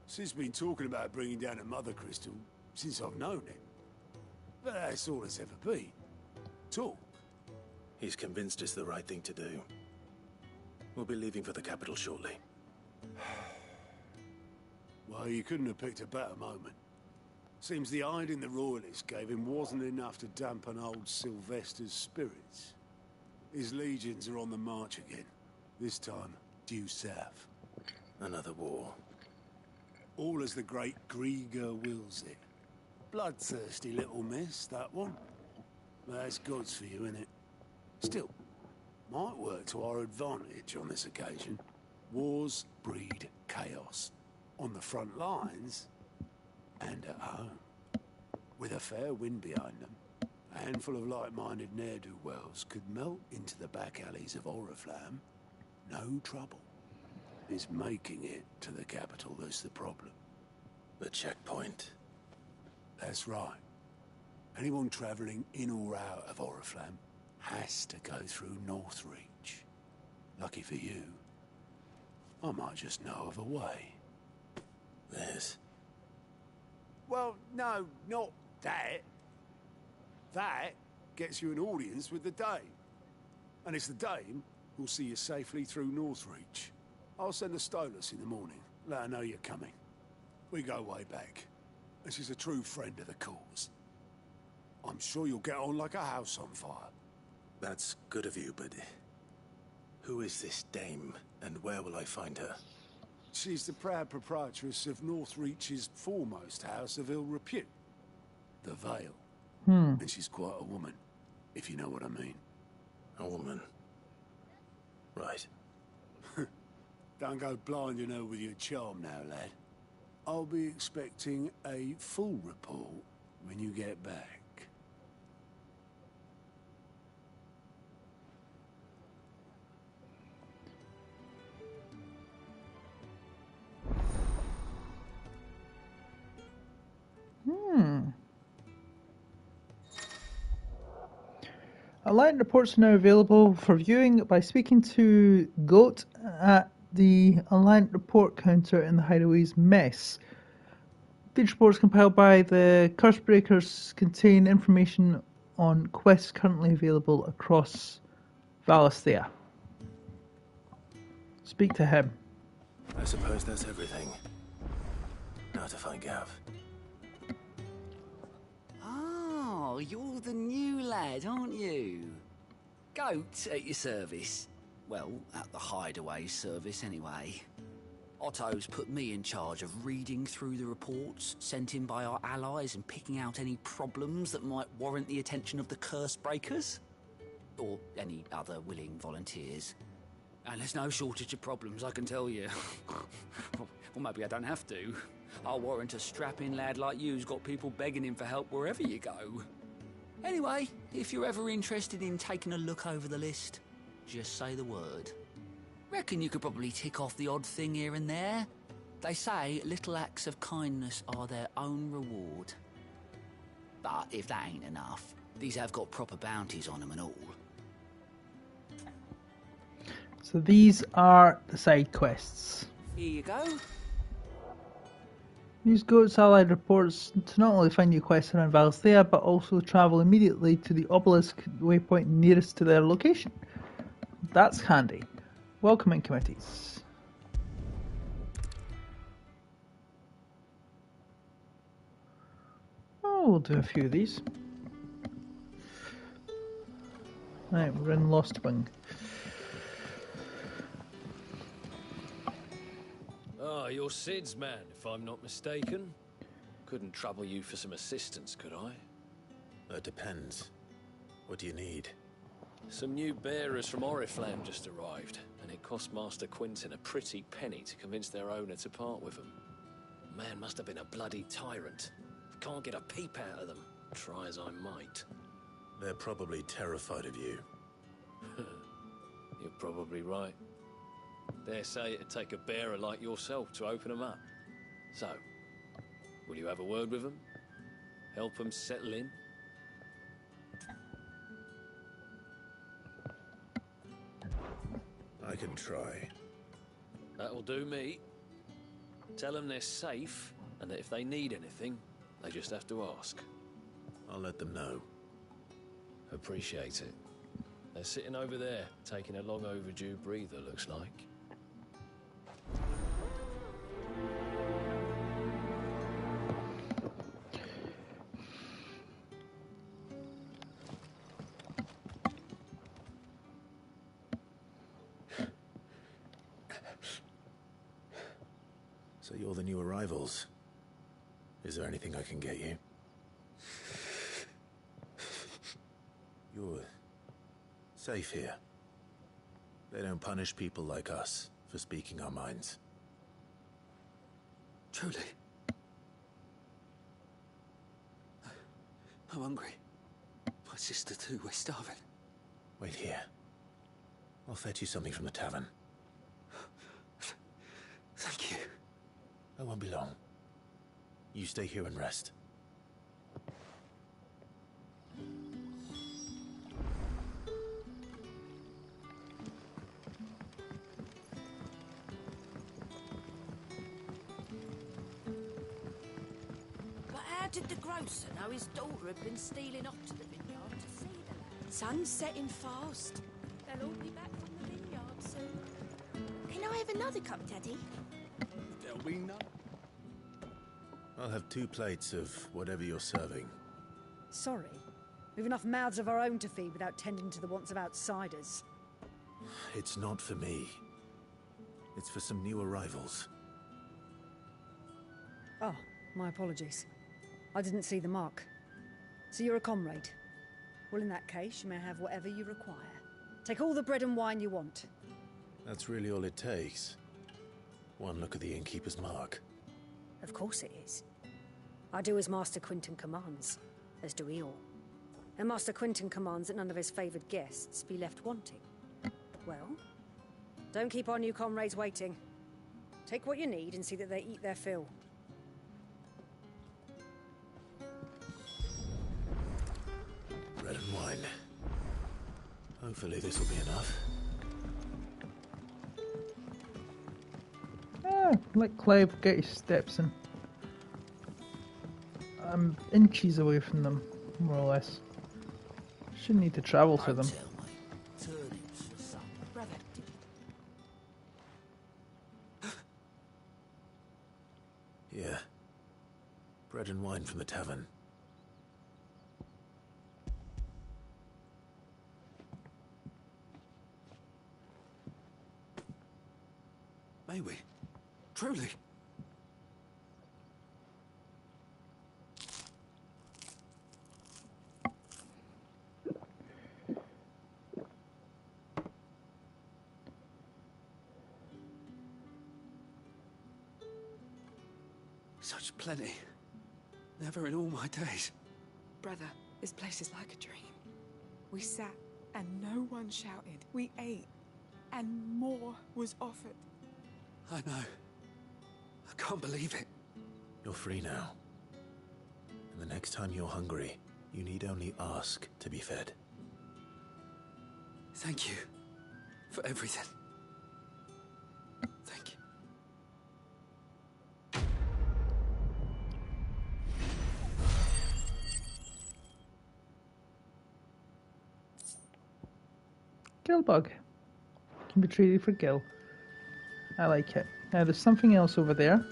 Speaker 20: Sis been talking about bringing down a mother crystal since I've known it. But that's all it's ever been. Talk.
Speaker 18: He's convinced it's the right thing to do. We'll be leaving for the capital shortly.
Speaker 20: Well, you couldn't have picked a better moment. Seems the hiding the royalists gave him wasn't enough to dampen old Sylvester's spirits. His legions are on the march again. This time, due south.
Speaker 18: Another war.
Speaker 20: All as the great Grieger wills it. Bloodthirsty little miss, that one. That's gods for you, innit? Still, might work to our advantage on this occasion. Wars breed chaos. On the front lines, and at home. With a fair wind behind them, a handful of like-minded ne'er-do-wells could melt into the back alleys of Oriflamme. No trouble. It's making it to the capital that's the problem.
Speaker 18: The checkpoint.
Speaker 20: That's right. Anyone travelling in or out of Oriflamme has to go through Northreach. Lucky for you, I might just know of a way.
Speaker 18: This?
Speaker 20: Well, no, not that. That gets you an audience with the Dame. And it's the Dame who'll see you safely through Northreach. I'll send the Stolas in the morning, let her know you're coming. We go way back, and she's a true friend of the cause. I'm sure you'll get on like a house on fire.
Speaker 18: That's good of you, but who is this Dame, and where will I find her?
Speaker 20: She's the proud proprietress of Northreach's foremost house of ill repute, the Vale. And she's quite a woman, if you know what I mean.
Speaker 18: A woman? Right.
Speaker 20: Don't go blinding her with your charm now, lad. I'll be expecting a full report when you get back.
Speaker 1: Aligned reports are now available for viewing by speaking to Goat at the Aligned report counter in the Hideaway's mess. These reports compiled by the Cursebreakers contain information on quests currently available across Valisthea. Speak to him.
Speaker 18: I suppose that's everything. Now to find Gav.
Speaker 4: Oh, you're the new lad, aren't you? Goat at your service. Well, at the Hideaway service, anyway. Otto's put me in charge of reading through the reports sent in by our allies and picking out any problems that might warrant the attention of the Cursebreakers. Or any other willing volunteers. And there's no shortage of problems, I can tell you. Well, maybe I don't have to. I'll warrant a strapping lad like you's got people begging him for help wherever you go. Anyway, if you're ever interested in taking a look over the list, just say the word. Reckon you could probably tick off the odd thing here and there. They say little acts of kindness are their own reward. But if that ain't enough, these have got proper bounties on them and all.
Speaker 1: So these are the side quests.
Speaker 4: Here you go.
Speaker 1: Use Goat's Allied reports to not only find new quests around Valsthea, but also travel immediately to the obelisk waypoint nearest to their location. That's handy. Welcoming committees. Oh, we'll do a few of these. Right, we're in Lost Wing.
Speaker 21: Ah, you're Sid's man, if I'm not mistaken. Couldn't trouble you for some assistance, could I?
Speaker 3: It depends. What do you need?
Speaker 21: Some new bearers from Oriflamme just arrived, and it cost Master Quinton a pretty penny to convince their owner to part with them. Man must have been a bloody tyrant. Can't get a peep out of them, try as I might.
Speaker 3: They're probably terrified of you.
Speaker 21: You're probably right. Dare say it'd take a bearer like yourself to open them up. So, will you have a word with them? Help them settle in?
Speaker 3: I can try.
Speaker 21: That'll do me. Tell them they're safe, and that if they need anything, they just have to ask.
Speaker 3: I'll let them know.
Speaker 21: Appreciate it. They're sitting over there, taking a long overdue breather, looks like.
Speaker 3: So you're the new arrivals. Is there anything I can get you? You're safe here. They don't punish people like us for speaking our minds.
Speaker 4: Truly. I'm hungry. My sister too, we're starving.
Speaker 3: Wait here. I'll fetch you something from the tavern.
Speaker 4: Thank you.
Speaker 3: I won't be long. You stay here and rest.
Speaker 22: But how did the grocer know his daughter had been stealing off to the vineyard to see the lad? Sun's setting fast. They'll all be back from the vineyard soon.
Speaker 14: Can I have another cup, Daddy?
Speaker 3: There'll be none. I'll have 2 plates of whatever you're serving.
Speaker 23: Sorry. We've enough mouths of our own to feed without tending to the wants of outsiders.
Speaker 3: It's not for me. It's for some new arrivals.
Speaker 23: Oh, my apologies. I didn't see the mark. So you're a comrade. Well, in that case, you may have whatever you require. Take all the bread and wine you want.
Speaker 3: That's really all it takes. One look at the innkeeper's mark.
Speaker 23: Of course it is. I do as Master Quinton commands, as do we all. And Master Quinton commands that none of his favoured guests be left wanting. Well, don't keep our new comrades waiting. Take what you need and see that they eat their fill.
Speaker 3: Bread and wine. Hopefully this will be enough.
Speaker 1: Let Clive get his steps in. I'm inches away from them, more or less. Shouldn't need to travel to them.
Speaker 3: Yeah. Bread and wine from the tavern.
Speaker 4: May we? Truly? Such plenty. Never in all my days.
Speaker 24: Brother, this place is like a dream. We sat and no one shouted. We ate and more was offered.
Speaker 4: I know.
Speaker 6: I can't believe it.
Speaker 3: You're free now. And the next time you're hungry, you need only ask to be fed.
Speaker 6: Thank you for everything. Thank you.
Speaker 1: Gill bug. Can be treated for gill. I like it. Now there's something else over there.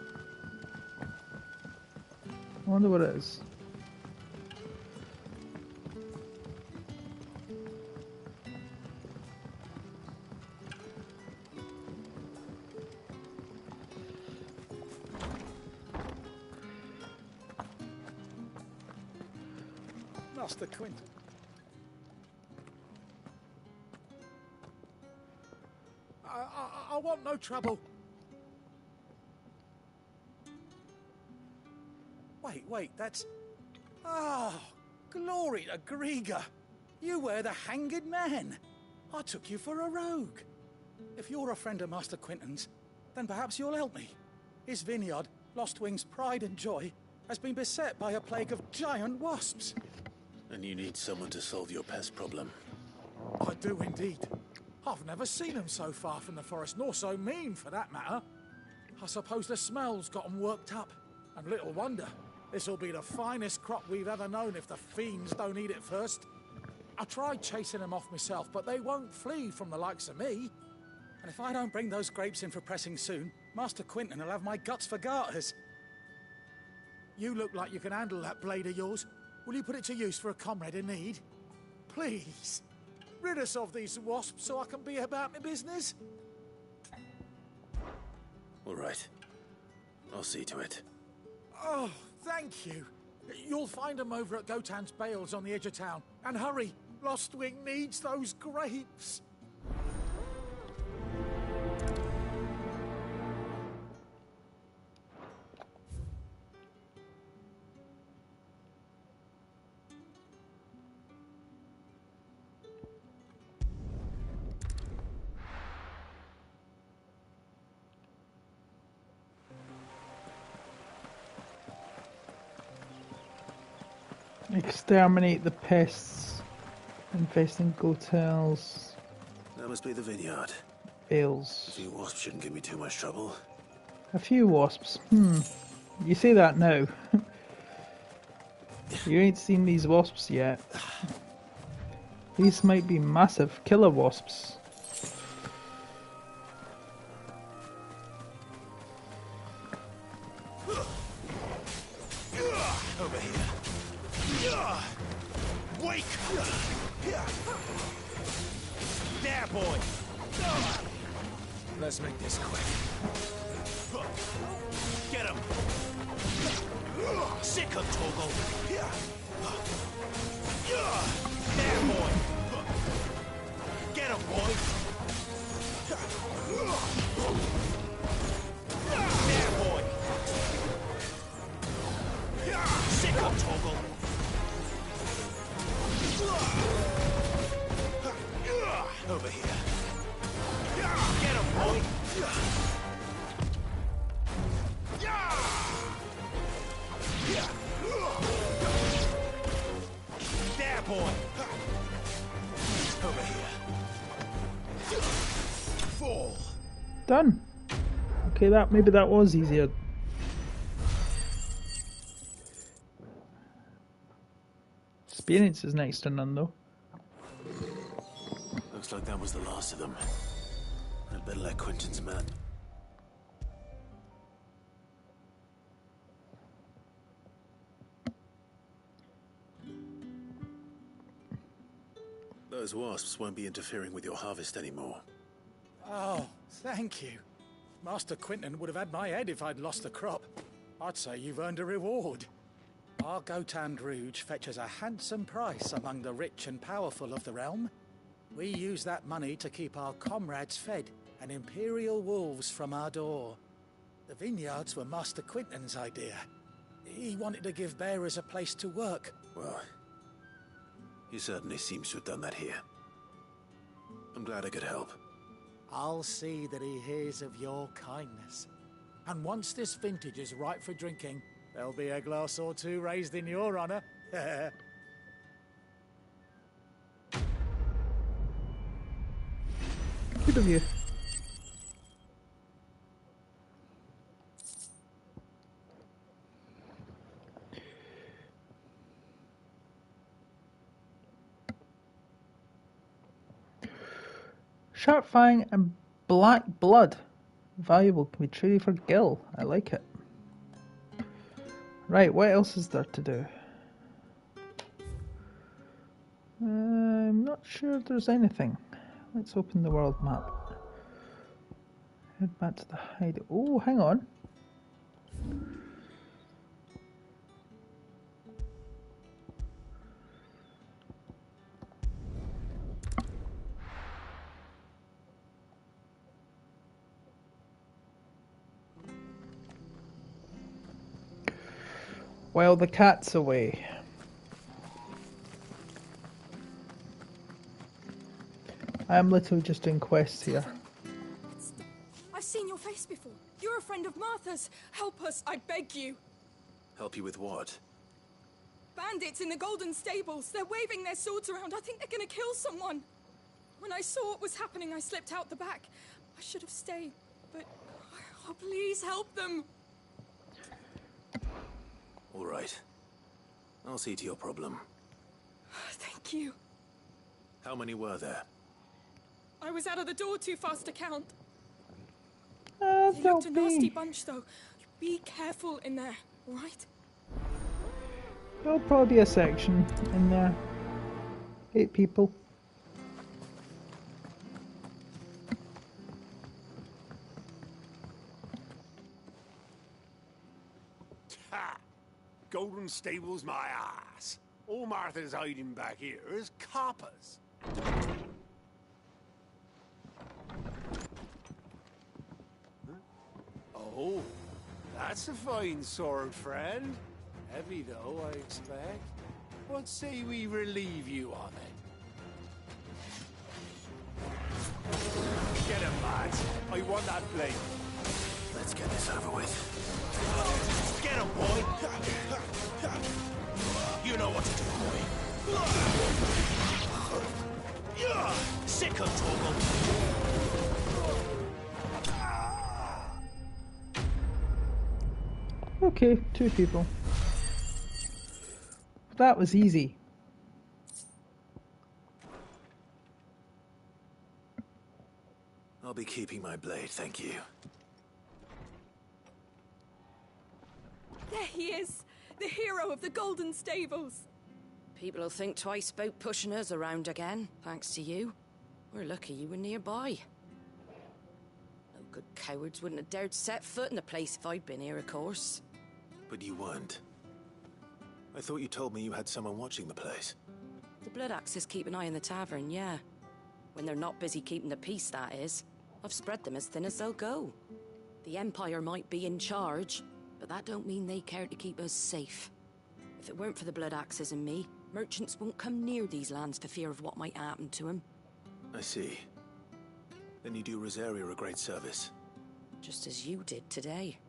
Speaker 1: I wonder what it is.
Speaker 5: Master Quint. I want no trouble. Wait, that's... Oh, glory to Grieger. You were the hanged man. I took you for a rogue. If you're a friend of Master Quinton's, then perhaps you'll help me. His vineyard, Lostwing's pride and joy, has been beset by a plague of giant wasps.
Speaker 3: And you need someone to solve your pest problem.
Speaker 5: I do indeed. I've never seen them so far from the forest, nor so mean, for that matter. I suppose the smell's got them worked up. And little wonder. This'll be the finest crop we've ever known if the fiends don't eat it first. I tried chasing them off myself, but they won't flee from the likes of me. And if I don't bring those grapes in for pressing soon, Master Quinton will have my guts for garters. You look like you can handle that blade of yours. Will you put it to use for a comrade in need? Please. Rid us of these wasps so I can be about my business.
Speaker 3: All right. I'll see to it.
Speaker 5: Oh, thank you. You'll find them over at Gotan's Bales on the edge of town. And hurry, Lostwing needs those grapes.
Speaker 1: Exterminate the pests. Invest in hotels.
Speaker 3: That must be the vineyard.
Speaker 1: Bales.
Speaker 3: A few wasps shouldn't give me too much trouble.
Speaker 1: A few wasps. You say that now. You ain't seen these wasps yet. These might be massive killer wasps.
Speaker 18: Over here. Wake! There, boy!
Speaker 6: Let's make this quick.
Speaker 18: Get him! Sick of Toggle! There, boy! Get him, boy! There, boy! Sick of Toggle! Over here. Get him, boy! There, boy! Over here. Fall!
Speaker 1: Done. Okay, maybe that was easier. Experience is next to none, though.
Speaker 3: Looks like that was the last of them. I'd better let Quinton's men. Those wasps won't be interfering with your harvest anymore.
Speaker 5: Oh, thank you. Master Quinton would have had my head if I'd lost the crop. I'd say you've earned a reward. Our Gotan Rouge fetches a handsome price among the rich and powerful of the realm. We use that money to keep our comrades fed and imperial wolves from our door. The vineyards were Master Quinton's idea. He wanted to give bearers a place to work.
Speaker 3: Well, he certainly seems to have done that here. I'm glad I could help.
Speaker 5: I'll see that he hears of your kindness. And once this vintage is ripe for drinking, there'll be a glass or two raised in your honour.
Speaker 1: Good of you. Sharp Fang and Black Blood. Valuable, can be traded for Gil. I like it. Right, what else is there to do? I'm not sure there's anything. Let's open the world map. Head back to the hide. Oh, hang on. While the cat's away. I am literally just doing quests here.
Speaker 24: I've seen your face before. You're a friend of Martha's. Help us, I beg you.
Speaker 12: Help you with what?
Speaker 24: Bandits in the Golden Stables. They're waving their swords around. I think they're gonna kill someone. When I saw what was happening, I slipped out the back. I should have stayed, but... Oh, please help them.
Speaker 12: All right. I'll see to your problem.
Speaker 24: Thank you.
Speaker 12: How many were there?
Speaker 24: I was out of the door too fast to count.
Speaker 1: They
Speaker 24: They looked a nasty bunch, though. Be careful in there, all right?
Speaker 1: There'll probably be a section in there. 8 people.
Speaker 20: Ha! Golden Stables my ass. All Martha's hiding back here is coppers. Oh, that's a fine sword, friend. Heavy, though, I expect. What say we relieve you of it? Get him, lads. I want that blade.
Speaker 12: Let's get this over with.
Speaker 18: Get him, boy! You know what to do, boy. Sick of Torgal.
Speaker 1: Okay, 2 people. That was easy.
Speaker 12: I'll be keeping my blade, thank you.
Speaker 24: There he is, the hero of the Golden Stables.
Speaker 23: People will think twice about pushing us around again, thanks to you. We're lucky you were nearby. No good cowards wouldn't have dared set foot in the place if I'd been here, of course.
Speaker 12: But you weren't. I thought you told me you had someone watching the place.
Speaker 23: The Blood Axes keep an eye on the tavern, yeah. When they're not busy keeping the peace, that is. I've spread them as thin as they'll go. The Empire might be in charge, but that don't mean they care to keep us safe. If it weren't for the Blood Axes and me, merchants won't come near these lands for fear of what might happen to them.
Speaker 12: I see. Then you do Rosaria a great service.
Speaker 23: Just as you did today.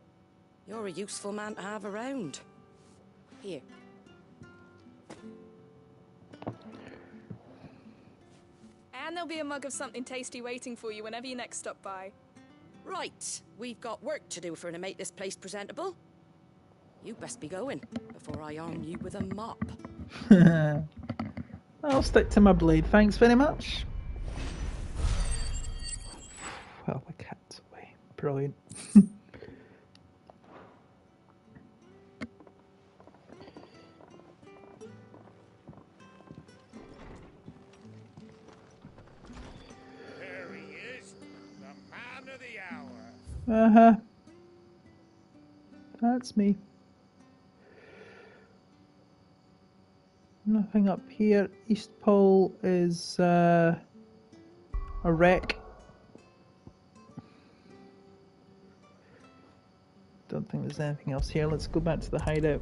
Speaker 23: You're a useful man to have around. Here.
Speaker 24: And there'll be a mug of something tasty waiting for you whenever you next stop by.
Speaker 23: Right, we've got work to do for to make this place presentable. You best be going, before I arm you with a mop.
Speaker 1: I'll stick to my blade, thanks very much. Well, the cat's away. Brilliant.
Speaker 10: There he is, the man of the hour.
Speaker 1: Uh-huh. That's me. Nothing up here. EASTPOOL is a wreck. Don't think there's anything else here. Let's go back to the hideout.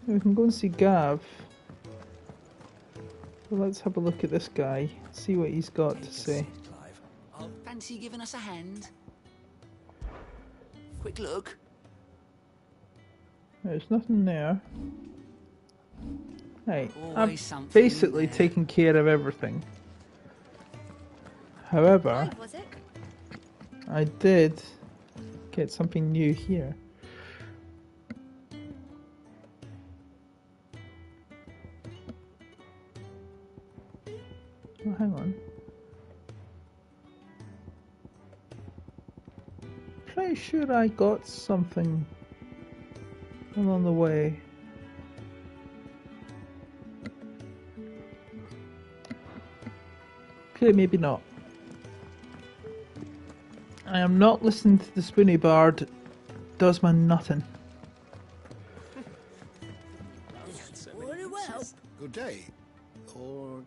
Speaker 1: We can go and see Gav. So let's have a look at this guy, see what he's got to say.
Speaker 4: Fancy giving us a hand? Quick look.
Speaker 1: There's nothing there. Right,
Speaker 4: Always
Speaker 1: I'm
Speaker 4: something
Speaker 1: basically
Speaker 4: there.
Speaker 1: taking care of everything. However,
Speaker 15: Was it?
Speaker 1: I did get something new here. Oh, hang on. Pretty sure I got something along the way. Okay, maybe not. I am not listening to the Spoony Bard. Does my nothing.
Speaker 22: Very well.
Speaker 9: Good day. Or...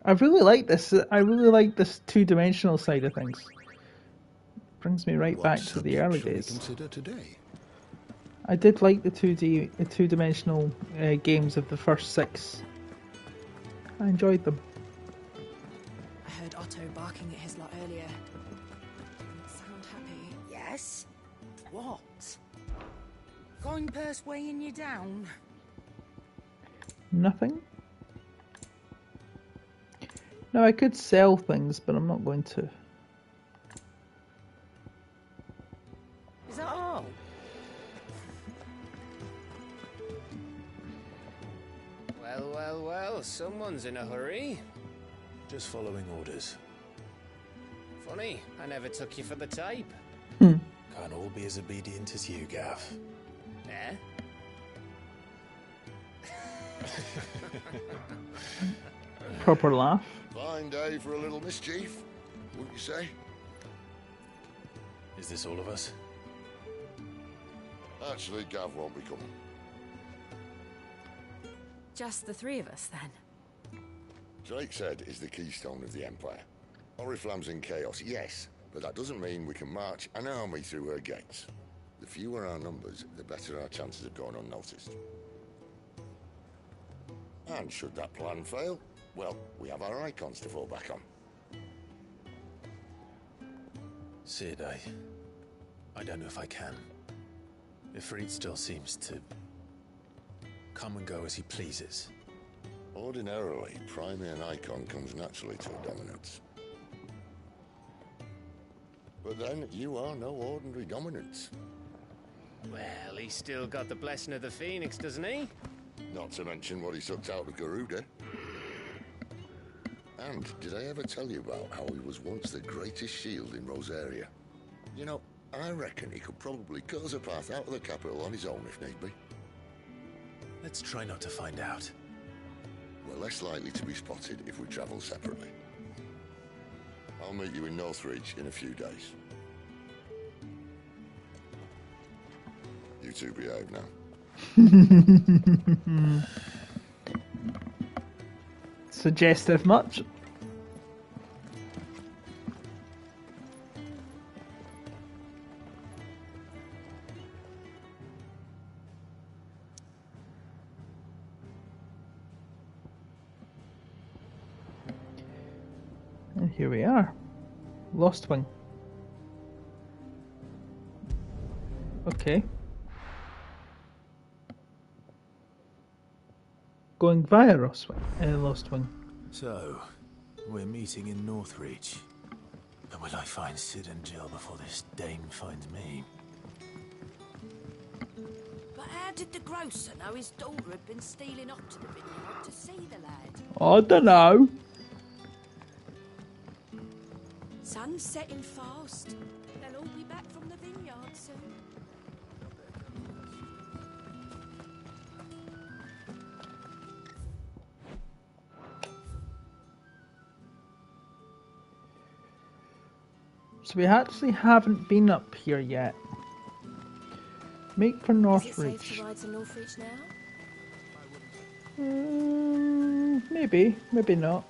Speaker 1: I really like this. I really like this two-dimensional side of things. Brings me right back to the early days.
Speaker 9: Consider today.
Speaker 1: I did like the two-dimensional games of the first 6. I enjoyed them.
Speaker 2: I heard Otto barking at his lot earlier. Didn't sound happy.
Speaker 19: Yes? What? Going purse weighing you down?
Speaker 1: Nothing. No, I could sell things, but I'm not going to.
Speaker 19: Is that all?
Speaker 7: Well, well, well, someone's in a hurry.
Speaker 3: Just following orders.
Speaker 7: Funny, I never took you for the type.
Speaker 3: Can't all be as obedient as you, Gav.
Speaker 7: Eh?
Speaker 1: Proper laugh.
Speaker 9: Fine day for a little mischief, wouldn't you say?
Speaker 3: Is this all of us?
Speaker 9: Actually, Gav won't be coming.
Speaker 2: Just the 3 of us, then.
Speaker 9: Drake's Head is the keystone of the Empire. Oriflamme's in chaos, yes, but that doesn't mean we can march an army through her gates. The fewer our numbers, the better our chances of going unnoticed. And should that plan fail, well, we have our icons to fall back on.
Speaker 3: Sid, I don't know if I can. Ifrit still seems to come and go as he pleases.
Speaker 9: Ordinarily, priming an icon comes naturally to a dominance. But then, you are no ordinary dominance.
Speaker 7: Well, he's still got the blessing of the Phoenix, doesn't he?
Speaker 9: Not to mention what he sucked out of Garuda. And did I ever tell you about how he was once the greatest shield in Rosaria? You know, I reckon he could probably cut us a path out of the capital on his own if need be.
Speaker 3: Let's try not to find out.
Speaker 9: We're less likely to be spotted if we travel separately. I'll meet you in Northreach in a few days. You two behave now.
Speaker 1: Suggestive much? And here we are. Lost Wing. Okay. Going via Lost Wing.
Speaker 3: So, we're meeting in Northreach. But will I find Sid and Jill before this dame finds me?
Speaker 22: But how did the grocer know his daughter had been stealing up to the vineyard to see the lad?
Speaker 1: I don't know.
Speaker 22: Sun's setting fast. They'll all be back from the vineyard soon.
Speaker 1: So we actually haven't been up here yet. Make for
Speaker 2: Is it
Speaker 1: Northreach.
Speaker 2: safe to ride to Northreach now?
Speaker 1: Maybe, maybe not.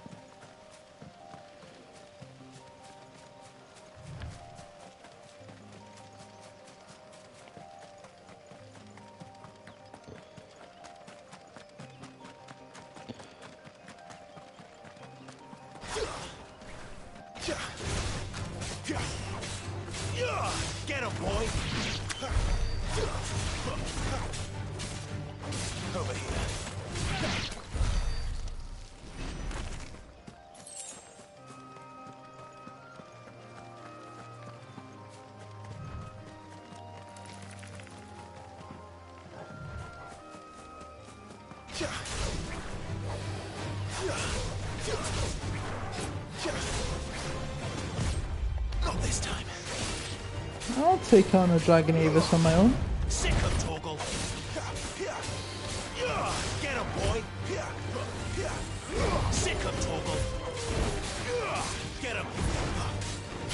Speaker 18: Get him, boy! Over here.
Speaker 12: Not this time.
Speaker 1: I'll take on a Dragon Avis on my own.
Speaker 18: Sick of Torgal. Get him, boy. Sick of Torgal. Get him.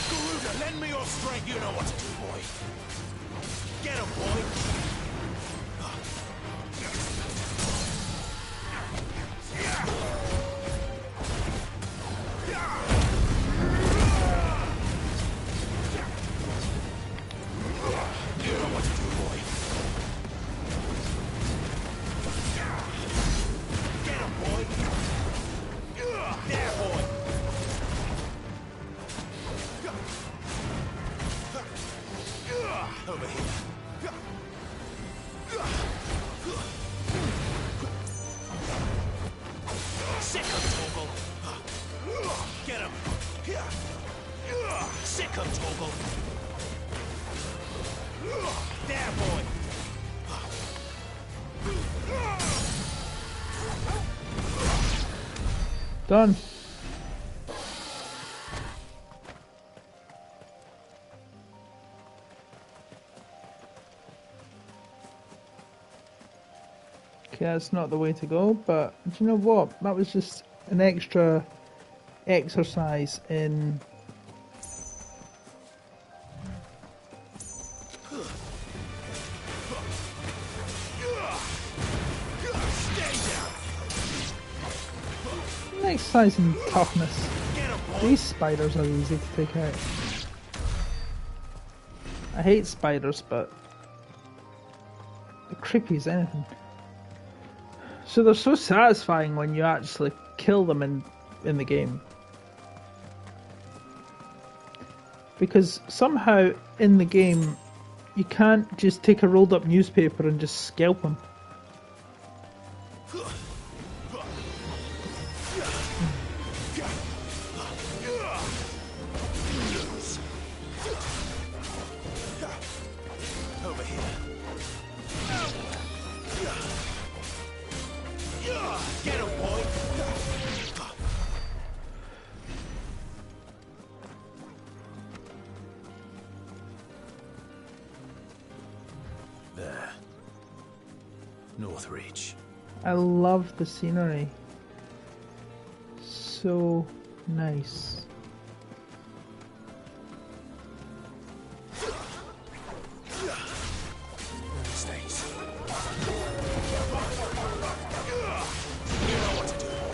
Speaker 18: Garuda, lend me your strength. You know what to do, boy. Get him, boy.
Speaker 1: Done. Okay, that's not the way to go, but do you know what? That was just an extra exercise in exercise in toughness. These spiders are easy to take out. I hate spiders, but they're creepy as anything. So they're so satisfying when you actually kill them in the game. Because somehow in the game you can't just take a rolled up newspaper and just scalp them. I love the scenery. So nice.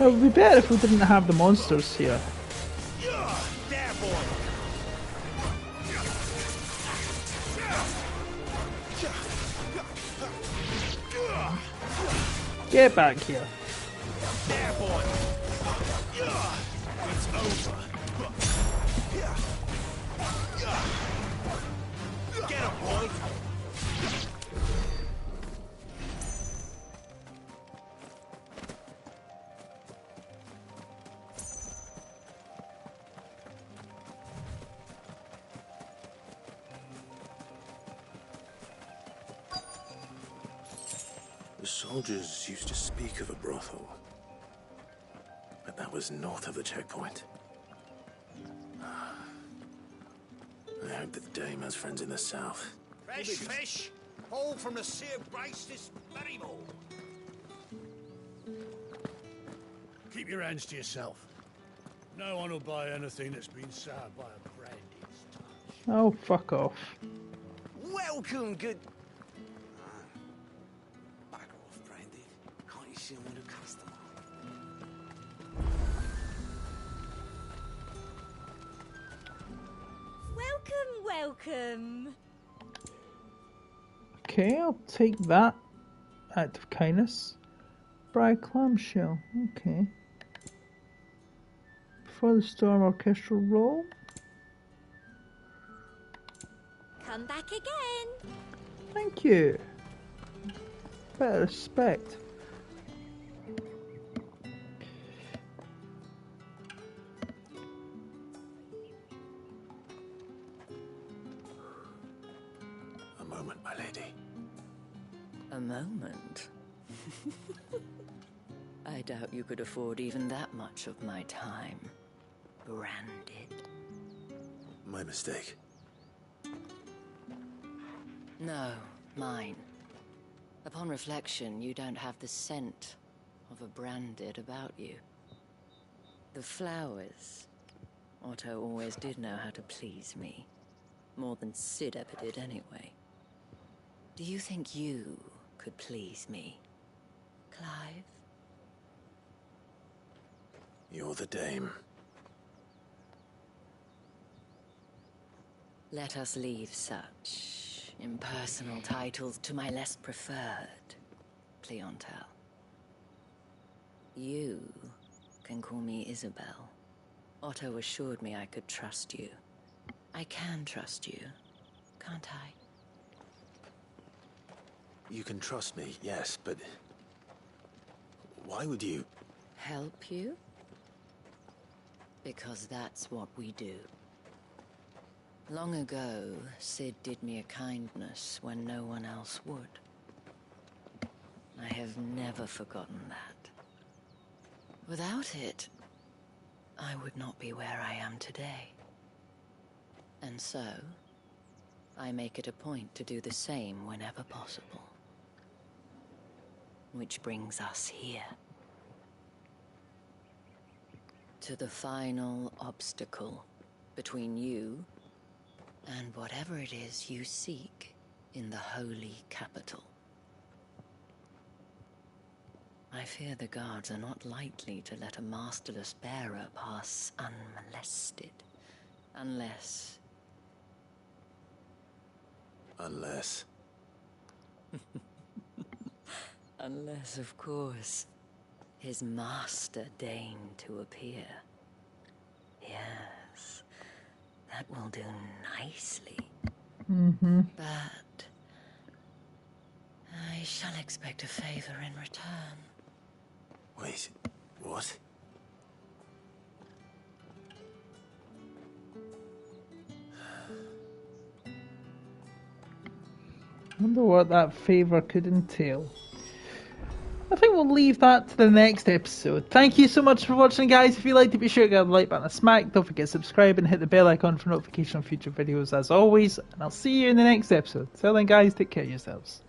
Speaker 1: It would be better if we didn't have the monsters here. Get back here.
Speaker 18: There, boy. It's over. Get him, boy.
Speaker 12: The soldiers used to speak of a brothel, but that was north of the checkpoint. I hope that the dame has friends in the south.
Speaker 20: Fresh fish, all from the sea of Grace this very morning. Keep your hands to yourself. No one will buy anything that's been soured by a brandy's touch.
Speaker 1: Oh, fuck off.
Speaker 4: Welcome, good... Back off, Brandy. Can't you see I'm with a customer?
Speaker 15: Welcome.
Speaker 1: Okay, I'll take that out of kindness. Buy a clamshell. Okay. for the Storm Orchestral roll.
Speaker 15: Come back again.
Speaker 1: Thank you. Better respect.
Speaker 3: A moment, my lady.
Speaker 8: A moment? I doubt you could afford even that much of my time. Branded.
Speaker 3: My mistake.
Speaker 8: No, mine. Upon reflection, you don't have the scent of a branded about you. The flowers. Otto always did know how to please me. More than Sid ever did anyway. Do you think you could please me, Clive?
Speaker 3: You're the dame.
Speaker 8: Let us leave such impersonal titles to my less preferred clientele. You can call me Isabel. Otto assured me I could trust you. I can trust you, can't I?
Speaker 3: You can trust me, yes, but why would you?
Speaker 8: Help you? Because that's what we do. Long ago, Sid did me a kindness when no one else would. I have never forgotten that. Without it, I would not be where I am today. And so, I make it a point to do the same whenever possible. Which brings us here. To the final obstacle between you and whatever it is you seek in the holy capital. I fear the guards are not likely to let a masterless bearer pass unmolested. Unless... Unless, of course, his master deigned to appear. Yes, that will do nicely. But I shall expect a favor in return.
Speaker 3: Wait, what?
Speaker 1: Wonder what that favour could entail. I think we'll leave that to the next episode. Thank you so much for watching, guys. If you liked it, be sure to give the like button a smack. Don't forget to subscribe and hit the bell icon for notification on future videos as always. And I'll see you in the next episode. Till then, guys, take care of yourselves.